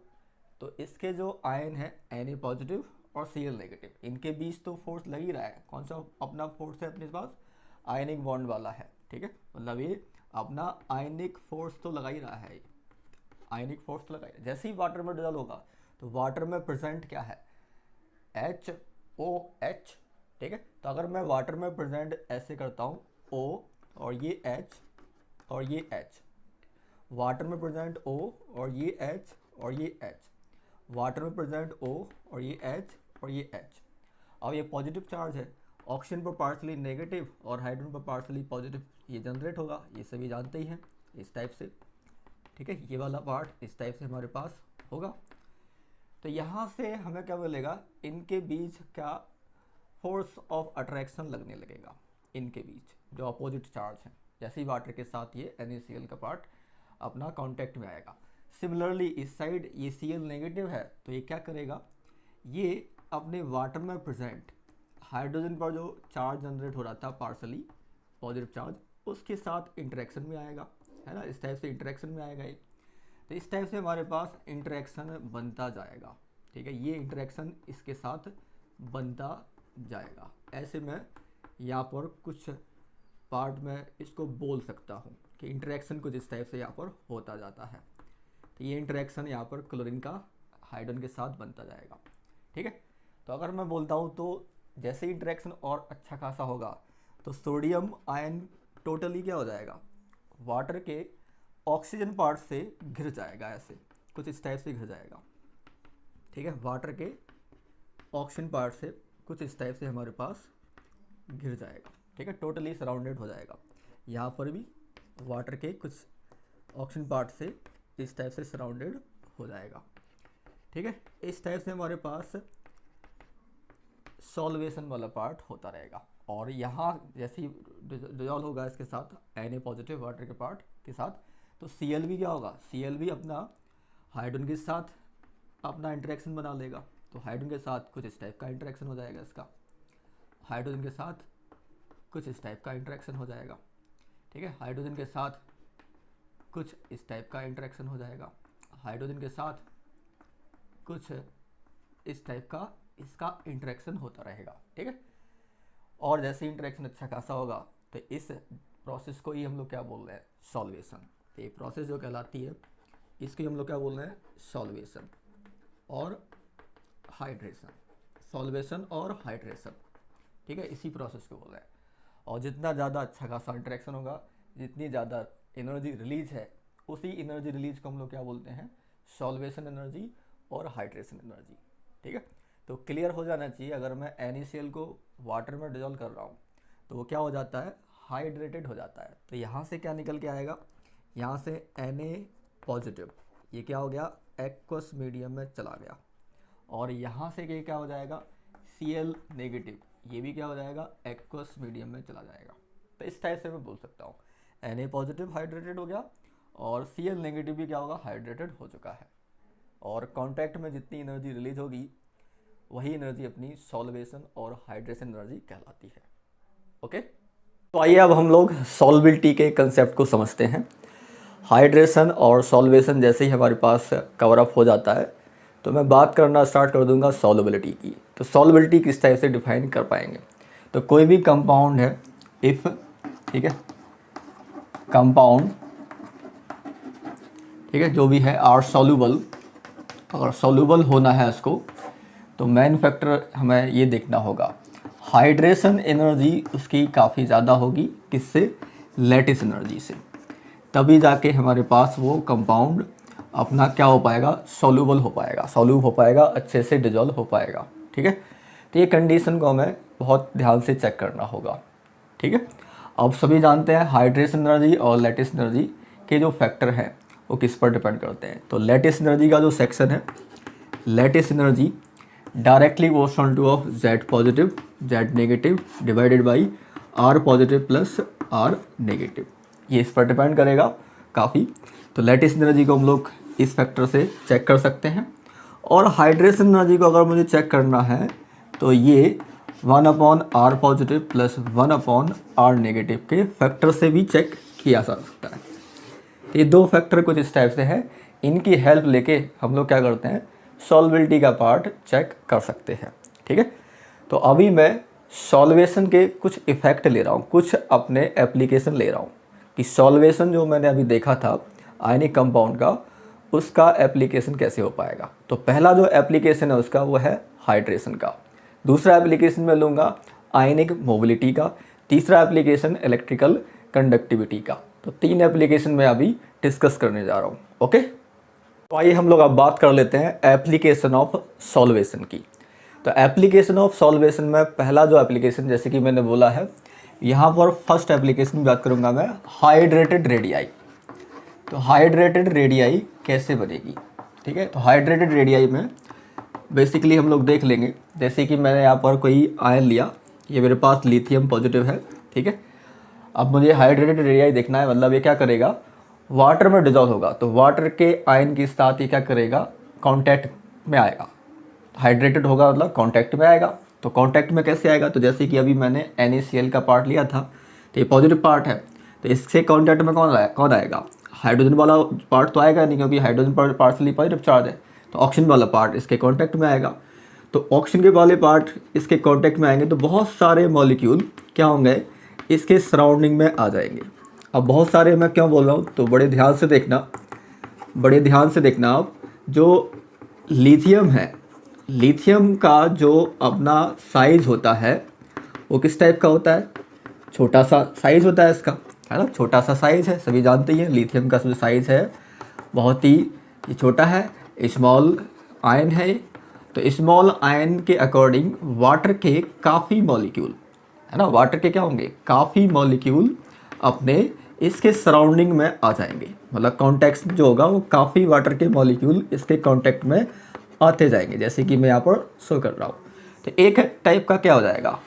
तो इसके जो आयन है Na पॉजिटिव और Cl नेगेटिव, इनके बीच तो फोर्स लग ही रहा है। कौन सा अपना फोर्स है अपने पास, आयनिक बॉन्ड वाला है, ठीक है। मतलब ये अपना आयनिक फोर्स तो लगा ही रहा है, आयनिक फोर्स तो लगा ही। जैसे ही वाटर में डिजॉल्व होगा तो वाटर में प्रेजेंट क्या है, HOH, ठीक है। तो अगर मैं वाटर में प्रेजेंट ऐसे करता हूँ O और ये H और ये H, वाटर में प्रेजेंट O और ये H और ये H, वाटर में प्रेजेंट O और ये H और ये H। अब ये पॉजिटिव चार्ज है, ऑक्सीजन पर पार्शली नेगेटिव और हाइड्रोजन पर पार्शली पॉजिटिव, ये जनरेट होगा, ये सभी जानते ही हैं इस टाइप से, ठीक है। ये वाला पार्ट इस टाइप से हमारे पास होगा। तो यहाँ से हमें क्या मिलेगा, इनके बीच क्या फोर्स ऑफ अट्रैक्शन लगने लगेगा, इनके बीच जो अपोजिट चार्ज है। जैसे ही वाटर के साथ ये NaCl का पार्ट अपना कांटेक्ट में आएगा, सिमिलरली इस साइड ये Cl नेगेटिव है, तो ये क्या करेगा, ये अपने वाटर में प्रेजेंट हाइड्रोजन पर जो चार्ज जनरेट हो रहा था पार्सली पॉजिटिव चार्ज, उसके साथ इंटरेक्शन में आएगा, है ना। इस टाइप से इंटरेक्शन में आएगा ये। तो इस टाइप से हमारे पास इंटरेक्शन बनता जाएगा, ठीक है। ये इंटरेक्शन इसके साथ बनता जाएगा। ऐसे में यहाँ पर कुछ पार्ट में इसको बोल सकता हूँ कि इंटरेक्शन कुछ इस टाइप से यहाँ पर होता जाता है। तो ये इंटरेक्शन यहाँ पर क्लोरीन का हाइड्रोजन के साथ बनता जाएगा, ठीक है। तो अगर मैं बोलता हूँ तो जैसे इंटरेक्शन और अच्छा खासा होगा तो सोडियम आयन टोटली क्या हो जाएगा, वाटर के ऑक्सीजन पार्ट से घिर जाएगा, ऐसे कुछ इस टाइप से घिर जाएगा, ठीक है। वाटर के ऑक्सीजन पार्ट से कुछ इस टाइप से हमारे पास घिर जाएगा, ठीक है, टोटली सराउंडेड हो जाएगा। यहाँ पर भी वाटर के कुछ ऑक्सीजन पार्ट से इस टाइप से सराउंडेड हो जाएगा, ठीक है। इस टाइप से हमारे पास सॉल्वेशन वाला पार्ट होता रहेगा। और यहाँ जैसे ही डिजॉल्व होगा इसके साथ Na पॉजिटिव वाटर के पार्ट के साथ, तो Cl भी क्या होगा, Cl भी अपना हाइड्रोजन के साथ अपना इंटरेक्शन बना लेगा। तो हाइड्रोजन के साथ कुछ इस टाइप का इंटरेक्शन हो जाएगा इसका, हाइड्रोजन के साथ कुछ इस टाइप का इंटरेक्शन हो जाएगा, ठीक है। हाइड्रोजन के साथ कुछ इस टाइप का इंटरेक्शन हो जाएगा, हाइड्रोजन के साथ कुछ इस टाइप का इसका इंटरेक्शन होता रहेगा, ठीक है। और जैसे इंटरेक्शन अच्छा खासा होगा तो इस प्रोसेस को ही हम लोग क्या बोल रहे हैं, सॉल्वेशन। तो ये प्रोसेस जो कहलाती है इसकी हम लोग क्या बोल रहे हैं, सॉल्वेशन और हाइड्रेशन, सॉल्वेशन और हाइड्रेशन, ठीक है, इसी प्रोसेस को बोल रहे हैं। और जितना ज़्यादा अच्छा खासा इंटरेक्शन होगा, जितनी ज़्यादा एनर्जी रिलीज है, उसी एनर्जी रिलीज को हम लोग क्या बोलते हैं, सॉल्वेशन एनर्जी और हाइड्रेशन एनर्जी, ठीक है। तो क्लियर हो जाना चाहिए, अगर मैं NaCl को वाटर में डिजोल्व कर रहा हूँ तो वो क्या हो जाता है, हाइड्रेटेड हो जाता है। तो यहाँ से क्या निकल के आएगा, यहाँ से Na पॉजिटिव, ये क्या हो गया, एक्वस मीडियम में चला गया। और यहाँ से ये क्या हो जाएगा, Cl नेगेटिव, ये भी क्या हो जाएगा, एक्वस मीडियम में चला जाएगा। तो इस टाइप से मैं बोल सकता हूँ Na पॉजिटिव हाइड्रेटेड हो गया और Cl नेगेटिव भी क्या होगा, हाइड्रेटेड हो चुका है। और कॉन्टैक्ट में जितनी एनर्जी रिलीज होगी वही एनर्जी अपनी सॉल्वेशन और हाइड्रेशन एनर्जी कहलाती है, ओके। तो आइए अब हम लोग सॉल्बिलिटी के कंसेप्ट को समझते हैं। हाइड्रेशन और सॉल्वेशन जैसे ही हमारे पास कवर अप हो जाता है तो मैं बात करना स्टार्ट कर दूंगा सॉल्युबिलिटी की। तो सॉल्युबिलिटी किस टाइप से डिफाइन कर पाएंगे, तो कोई भी कंपाउंड है, इफ़, ठीक है, कंपाउंड, ठीक है, जो भी है आर सॉल्युबल, अगर सॉल्युबल होना है इसको तो मेन फैक्टर हमें ये देखना होगा, हाइड्रेशन एनर्जी उसकी काफ़ी ज़्यादा होगी, किससे, लैटिस एनर्जी से, तभी जाके हमारे पास वो कंपाउंड अपना क्या हो पाएगा, सॉल्युबल हो पाएगा, सॉल्यूब हो पाएगा, अच्छे से डिजॉल्व हो पाएगा, ठीक है। तो ये कंडीशन को हमें बहुत ध्यान से चेक करना होगा, ठीक है। अब सभी जानते हैं हाइड्रेशन एनर्जी और लैटिस एनर्जी के जो फैक्टर हैं वो किस पर डिपेंड करते हैं। तो लैटिस एनर्जी का जो सेक्शन है, lattice energy directly proportional to of Z positive Z negative divided by R positive plus R negative, ये इस पर डिपेंड करेगा काफ़ी। तो लैटिस एनर्जी को हम लोग इस फैक्टर से चेक कर सकते हैं। और हाइड्रेशन एनर्जी को अगर मुझे चेक करना है तो ये 1/R positive plus 1/R negative के फैक्टर से भी चेक किया जा सकता है। ये दो फैक्टर कुछ इस टाइप से है, इनकी हेल्प लेके हम लोग क्या करते हैं, सॉल्बिलिटी का पार्ट चेक कर सकते हैं, ठीक है। तो अभी मैं सॉल्वेशन के कुछ इफ़ेक्ट ले रहा हूँ, कुछ अपने एप्लीकेशन ले रहा हूँ कि सॉल्वेशन जो मैंने अभी देखा था आयनिक कंपाउंड का, उसका एप्लीकेशन कैसे हो पाएगा। तो पहला जो एप्लीकेशन है उसका वो है हाइड्रेशन का, दूसरा एप्लीकेशन मैं लूँगा आयनिक मोबिलिटी का, तीसरा एप्लीकेशन इलेक्ट्रिकल कंडक्टिविटी का। तो 3 एप्लीकेशन मैं अभी डिस्कस करने जा रहा हूँ, ओके। तो आइए हम लोग अब बात कर लेते हैं एप्लीकेशन ऑफ सॉल्वेशन की। तो एप्लीकेशन ऑफ सॉल्वेशन में पहला जो एप्लीकेशन, जैसे कि मैंने बोला है, यहाँ पर फर्स्ट एप्लीकेशन की बात करूँगा मैं, हाइड्रेटेड रेडियाई। तो हाइड्रेटेड रेडियाई कैसे बनेगी, ठीक है। तो हाइड्रेटेड रेडियाई में बेसिकली हम लोग देख लेंगे, जैसे कि मैंने यहाँ पर कोई आयन लिया, ये मेरे पास लिथियम पॉजिटिव है, ठीक है। अब मुझे हाइड्रेटेड रेडियाई देखना है, मतलब ये क्या करेगा, वाटर में डिजॉल्व होगा, तो वाटर के आयन के साथ ये क्या करेगा, कांटेक्ट में आएगा। हाइड्रेटेड होगा मतलब कांटेक्ट में आएगा। तो कांटेक्ट में कैसे आएगा, तो जैसे कि अभी मैंने NaCl का पार्ट लिया था, तो ये पॉजिटिव पार्ट है, तो इससे कांटेक्ट में कौन आएगा, हाइड्रोजन वाला पार्ट तो आएगा नहीं, क्योंकि हाइड्रोजन पार्शियली पॉजिटिव चार्ज है, तो ऑक्सीजन वाला पार्ट इसके कांटेक्ट में आएगा। तो ऑक्सीजन के वाले पार्ट इसके कांटेक्ट में आएंगे तो बहुत सारे मॉलिक्यूल क्या होंगे, इसके सराउंडिंग में आ जाएंगे। अब बहुत सारे मैं क्यों बोल रहा हूँ, तो बड़े ध्यान से देखना आप, जो लिथियम है, लिथियम का जो अपना साइज होता है वो किस टाइप का होता है, छोटा सा साइज होता है इसका, है ना, छोटा सा साइज है, सभी जानते ही हैं लिथियम का जो साइज है बहुत ही छोटा है, स्मॉल आयन है। तो स्मॉल आयन के अकॉर्डिंग वाटर के काफ़ी मॉलिक्यूल, है ना, वाटर के क्या होंगे, काफ़ी मॉलिक्यूल अपने इसके सराउंडिंग में आ जाएंगे, मतलब कॉन्टैक्ट जो होगा वो काफ़ी वाटर के मॉलिक्यूल इसके कॉन्टैक्ट में आते जाएंगे, जैसे कि मैं यहाँ पर शो कर रहा हूँ। तो एक टाइप का क्या हो जाएगा,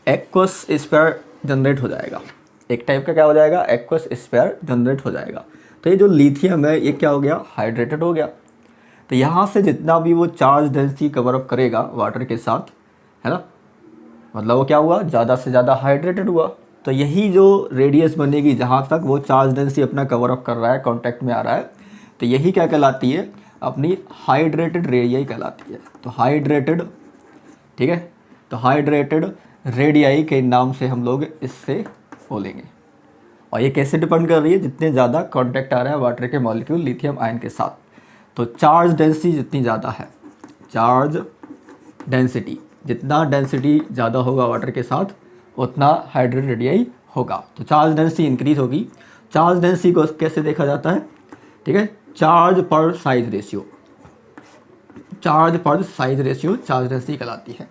एक्वस स्फीयर जनरेट हो जाएगा, एक टाइप का क्या हो जाएगा, एक्वस स्फीयर जनरेट हो जाएगा। तो ये जो लिथियम है ये क्या हो गया, हाइड्रेटेड हो गया। तो यहाँ से जितना भी वो चार्ज डेंसिटी कवर अप करेगा वाटर के साथ, है ना, मतलब वो क्या हुआ, ज़्यादा से ज़्यादा हाइड्रेटेड हुआ। तो यही जो रेडियस बनेगी जहाँ तक वो चार्ज डेंसिटी अपना कवर अप कर रहा है, कांटेक्ट में आ रहा है, तो यही क्या कहलाती है, अपनी हाइड्रेटेड रेडियाई कहलाती है। तो हाइड्रेटेड, ठीक है, तो हाइड्रेटेड रेडियाई के नाम से हम लोग इससे बोलेंगे। और ये कैसे डिपेंड कर रही है, जितने ज़्यादा कांटेक्ट आ रहा है वाटर के मॉलिक्यूल लिथियम आयन के साथ, तो चार्ज डेंसिटी जितनी ज़्यादा है, चार्ज डेंसिटी, जितना डेंसिटी ज़्यादा होगा वाटर के साथ उतना हाइड्रेटेड रेडियाई होगा। तो चार्ज डेंसिटी इंक्रीज होगी। चार्ज डेंसिटी को कैसे देखा जाता है, ठीक है, चार्ज पर साइज रेशियो, चार्ज पर साइज रेशियो चार्ज डेंसिटी कहलाती है।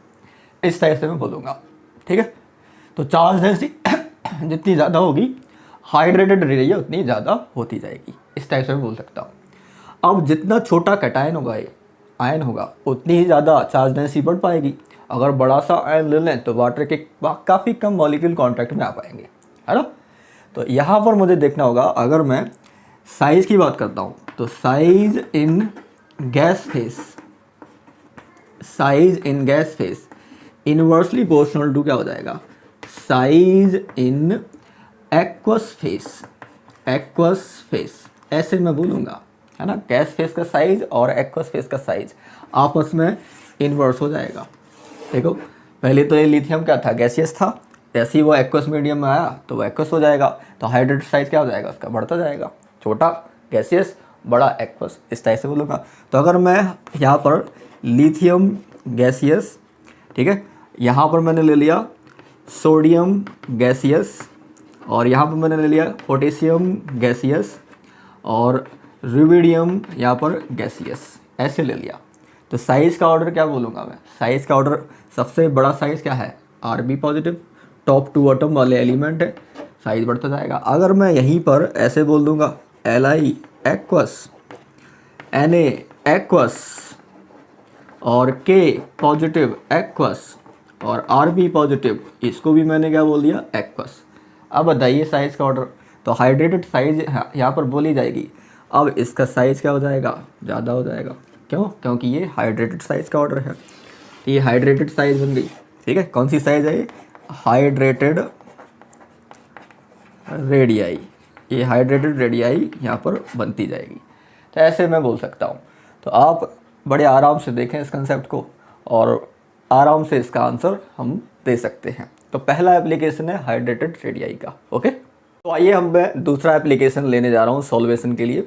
इस टाइप से मैं बोलूँगा, ठीक है। तो चार्ज डेंसिटी जितनी ज़्यादा होगी हाइड्रेटेड रेडियाई उतनी ज़्यादा होती जाएगी, इस टाइप से मैं बोल सकता हूँ। अब जितना छोटा कैटायन होगा, ये आयन होगा, उतनी ही ज़्यादा चार्ज डेंसिटी बढ़ पाएगी। अगर बड़ा सा आयन ले लें तो वाटर के काफ़ी कम मॉलिक्यूल कांटेक्ट में आ पाएंगे, है ना। तो यहाँ पर मुझे देखना होगा, अगर मैं साइज़ की बात करता हूँ तो size in gas phase, size in gas phase inversely proportional to क्या हो जाएगा, size in aqueous phase, aqueous phase, ऐसे मैं बोलूँगा, है ना। गैस फेस का साइज और एक्वस फेस का साइज आपस में इन्वर्स हो जाएगा। देखो पहले तो ये लिथियम क्या था, गैसियस था, जैसे ही वो एक्वस मीडियम में आया तो वो एक्वस हो जाएगा, तो हाइड्रेटेड साइज क्या हो जाएगा उसका, बढ़ता जाएगा, छोटा गैसियस, बड़ा एक्वस, इस टाइप से बोलूँगा। तो अगर मैं यहाँ पर लिथियम गैसियस, ठीक है, यहाँ पर मैंने ले लिया सोडियम गैसियस, और यहाँ पर मैंने ले लिया पोटेशियम गैसियस, और रुबिडियम यहाँ पर गैसियस, ऐसे ले लिया। तो साइज़ का ऑर्डर क्या बोलूँगा मैं, साइज़ का ऑर्डर सबसे बड़ा साइज़ क्या है, Rb positive, top to bottom वाले एलिमेंट है, साइज़ बढ़ता जाएगा। अगर मैं यहीं पर ऐसे बोल दूँगा Li एक्वस, Na एक्वस, और K पॉजिटिव एक्वस, और Rb पॉजिटिव, इसको भी मैंने क्या बोल दिया, एक्वस। अब बताइए साइज़ का ऑर्डर, तो हाइड्रेटेड साइज़ यहाँ पर बोली जाएगी। अब इसका साइज़ क्या हो जाएगा, ज़्यादा हो जाएगा, क्यों, क्योंकि ये हाइड्रेटेड साइज़ का ऑर्डर है। तो ये हाइड्रेटेड साइज़ बन गई, ठीक है। कौन सी साइज़ है ये, हाइड्रेटेड रेडियाई, ये हाइड्रेटेड रेडियाई यहाँ पर बनती जाएगी। तो ऐसे मैं बोल सकता हूँ। तो आप बड़े आराम से देखें इस कंसेप्ट को, और आराम से इसका आंसर हम दे सकते हैं। तो पहला एप्लीकेशन है हाइड्रेटेड रेडियाई का, ओके। तो आइए हम मैं दूसरा एप्लीकेशन लेने जा रहा हूँ सॉल्वेशन के लिए।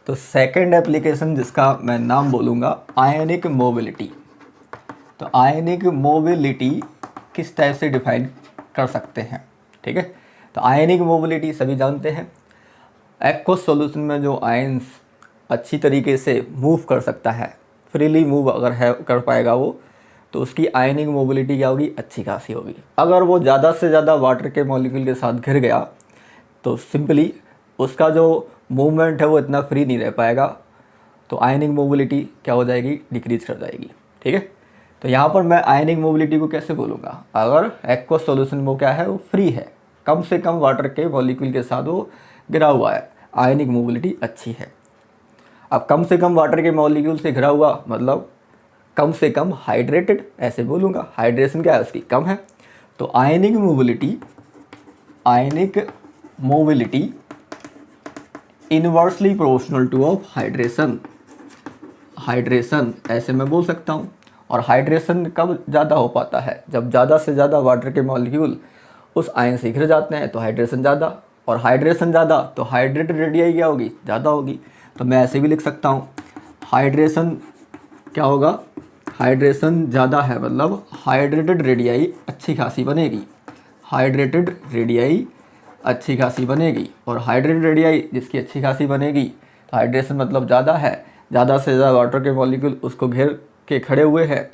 तो सेकंड एप्लीकेशन जिसका मैं नाम बोलूँगा आयनिक मोबिलिटी। तो आयनिक मोबिलिटी किस टाइप से डिफाइन कर सकते हैं, ठीक है। तो आयनिक मोबिलिटी सभी जानते हैं, एक्वस सॉल्यूशन में जो आयंस अच्छी तरीके से मूव कर सकता है, फ्रीली मूव अगर है कर पाएगा वो, तो उसकी आयनिक मोबिलिटी क्या होगी, अच्छी खासी होगी। अगर वो ज़्यादा से ज़्यादा वाटर के मॉलिक्यूल के साथ घिर गया तो सिंपली उसका जो मूवमेंट है वो इतना फ्री नहीं रह पाएगा, तो आयनिक मोबिलिटी क्या हो जाएगी, डिक्रीज कर जाएगी, ठीक है। तो यहाँ पर मैं आयनिक मोबिलिटी को कैसे बोलूँगा, अगर एक्वस सॉल्यूशन वो क्या है, वो फ्री है, कम से कम वाटर के मॉलिक्यूल के साथ वो घिरा हुआ है, आयनिक मोबिलिटी अच्छी है। अब कम से कम वाटर के मॉलिक्यूल से घिरा हुआ मतलब कम से कम हाइड्रेटेड, ऐसे बोलूँगा, हाइड्रेशन क्या है उसकी कम है। तो ionic mobility inversely proportional to of hydration, ऐसे मैं बोल सकता हूँ। और हाइड्रेशन कब ज़्यादा हो पाता है, जब ज़्यादा से ज़्यादा वाटर के मॉलिक्यूल उस आयन से घिर जाते हैं, तो हाइड्रेशन ज़्यादा, और हाइड्रेशन ज़्यादा तो हाइड्रेटेड रेडियाई क्या होगी, ज़्यादा होगी। तो मैं ऐसे भी लिख सकता हूँ, हाइड्रेशन क्या होगा, हाइड्रेशन ज़्यादा है मतलब हाइड्रेटेड रेडियाई अच्छी खासी बनेगी, हाइड्रेटेड रेडियाई अच्छी खासी बनेगी। और हाइड्रेटेड रेडियाई जिसकी अच्छी खासी बनेगी, तो हाइड्रेशन मतलब ज़्यादा है, ज़्यादा से ज़्यादा वाटर के मॉलिक्यूल उसको घेर के खड़े हुए हैं,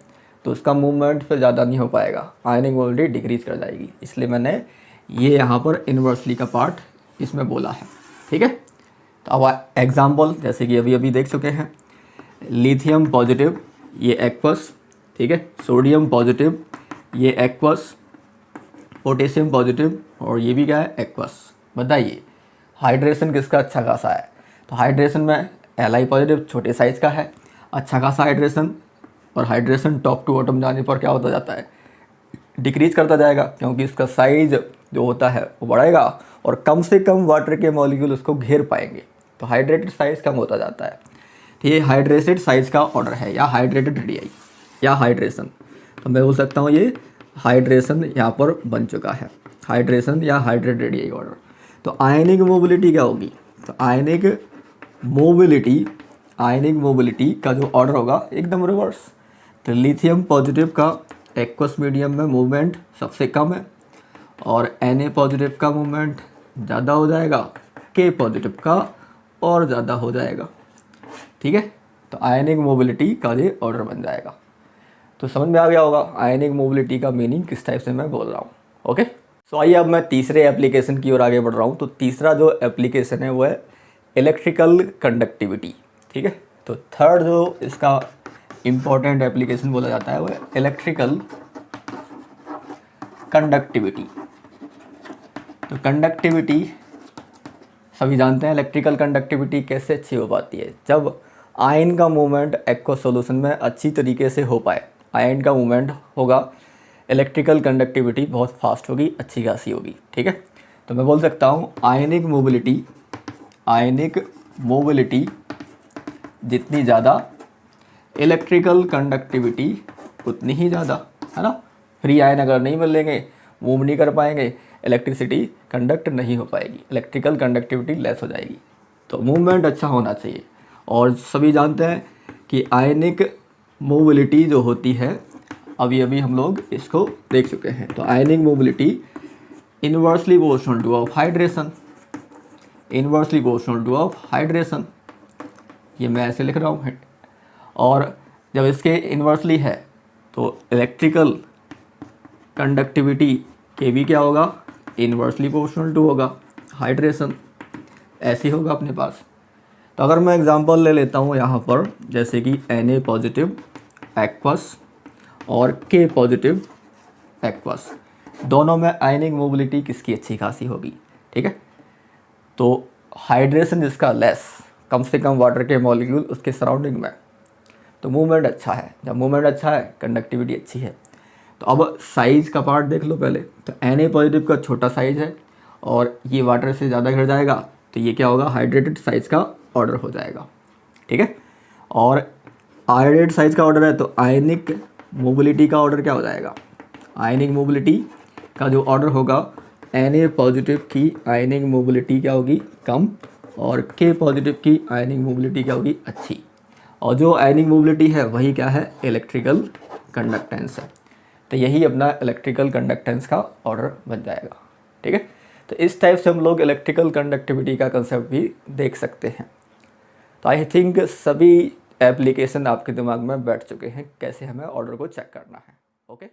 तो उसका मूवमेंट फिर ज़्यादा नहीं हो पाएगा, आयनिक मोबिलिटी डिक्रीज कर जाएगी। इसलिए मैंने ये यहाँ पर इन्वर्सली का पार्ट इसमें बोला है, ठीक है। तो अब एग्जाम्पल जैसे कि अभी देख चुके हैं, लिथियम पॉजिटिव ये एक्वस, ठीक है, सोडियम पॉजिटिव ये एक्वस, पोटेशियम पॉजिटिव और ये भी क्या है, एक्वस। बताइए हाइड्रेशन किसका अच्छा खासा है, तो हाइड्रेशन में Li पॉजिटिव छोटे साइज़ का है, अच्छा खासा हाइड्रेशन, और हाइड्रेशन टॉप टू बॉटम जाने पर क्या होता जाता है, डिक्रीज करता जाएगा, क्योंकि इसका साइज जो होता है वो बढ़ेगा और कम से कम वाटर के मॉलिक्यूल उसको घेर पाएंगे, तो हाइड्रेटेड साइज कम होता जाता है। तो ये हाइड्रेटेड साइज का ऑर्डर है, या हाइड्रेटेड रेडियाई या हाइड्रेशन। तो मैं बोल सकता हूँ ये हाइड्रेशन यहाँ पर बन चुका है, हाइड्रेशन या हाइड्रेटेड रेडियाई ऑर्डर। तो आयनिक मोबिलिटी क्या होगी, तो आयनिक मोबिलिटी का जो ऑर्डर होगा एकदम रिवर्स। तो लिथियम पॉजिटिव का एक्वस मीडियम में मूवमेंट सबसे कम है, और Na पॉजिटिव का मूवमेंट ज़्यादा हो जाएगा, K पॉजिटिव का और ज़्यादा हो जाएगा। ठीक है, तो आयनिक मोबिलिटी का ये ऑर्डर बन जाएगा। तो समझ में आ गया होगा आयनिक मोबिलिटी का मीनिंग किस टाइप से मैं बोल रहा हूँ। ओके, सो आइए अब मैं तीसरे एप्लीकेशन की ओर आगे बढ़ रहा हूँ। तो तीसरा जो एप्लीकेशन है वो है इलेक्ट्रिकल कंडक्टिविटी। ठीक है, तो थर्ड जो इसका इम्पोर्टेंट एप्लीकेशन बोला जाता है वो है इलेक्ट्रिकल कंडक्टिविटी। तो कंडक्टिविटी सभी जानते हैं, इलेक्ट्रिकल कंडक्टिविटी कैसे अच्छी हो पाती है, जब आयन का मूवमेंट एक्वस सॉल्यूशन में अच्छी तरीके से हो पाए। आयन का मूवमेंट होगा, इलेक्ट्रिकल कंडक्टिविटी बहुत फास्ट होगी, अच्छी खासी होगी। ठीक है, तो मैं बोल सकता हूँ आयनिक मोबिलिटी जितनी ज़्यादा, इलेक्ट्रिकल कंडक्टिविटी उतनी ही ज़्यादा, है ना। फ्री आयन अगर नहीं मिलेंगे, मूव नहीं कर पाएंगे, इलेक्ट्रिसिटी कंडक्ट नहीं हो पाएगी, इलेक्ट्रिकल कंडक्टिविटी लेस हो जाएगी। तो मूवमेंट अच्छा होना चाहिए। और सभी जानते हैं कि आयनिक मोबिलिटी जो होती है, अभी हम लोग इसको देख चुके हैं। तो ionic mobility inversely proportional to of hydration, ये मैं ऐसे लिख रहा हूँ। और जब इसके इन्वर्सली है तो इलेक्ट्रिकल कंडक्टिविटी के भी क्या होगा, इन्वर्सली प्रोपोर्शनल टू होगा हाइड्रेशन, ऐसे होगा अपने पास। तो अगर मैं एग्जांपल ले लेता हूँ यहाँ पर, जैसे कि Na पॉजिटिव एक्वस और K पॉजिटिव एक्वस, दोनों में आयनिक मोबिलिटी किसकी अच्छी खासी होगी। ठीक है, तो हाइड्रेशन जिसका लेस, कम से कम वाटर के मॉलिक्यूल उसके सराउंडिंग में, तो मूवमेंट अच्छा है। जब मूवमेंट अच्छा है, कंडक्टिविटी अच्छी है। तो अब साइज़ का पार्ट देख लो पहले। तो Na पॉजिटिव का छोटा साइज़ है और ये वाटर से ज़्यादा घिर जाएगा, तो ये क्या होगा, हाइड्रेटेड साइज़ का ऑर्डर हो जाएगा। ठीक है, और हाइड्रेटेड साइज़ का ऑर्डर है तो आयनिक मोबिलिटी का ऑर्डर क्या हो जाएगा, आयनिक मोबिलिटी का जो ऑर्डर होगा, Na पॉजिटिव की आयनिक मोबिलिटी क्या होगी, कम, और K पॉजिटिव की आयनिक मोबिलिटी क्या होगी, अच्छी। और जो आयनिक मोबिलिटी है वही क्या है, इलेक्ट्रिकल कंडक्टेंस है। तो यही अपना इलेक्ट्रिकल कंडक्टेंस का ऑर्डर बन जाएगा। ठीक है, तो इस टाइप से हम लोग इलेक्ट्रिकल कंडक्टिविटी का कंसेप्ट भी देख सकते हैं। तो आई थिंक सभी एप्लीकेशन आपके दिमाग में बैठ चुके हैं, कैसे हमें ऑर्डर को चेक करना है। ओके।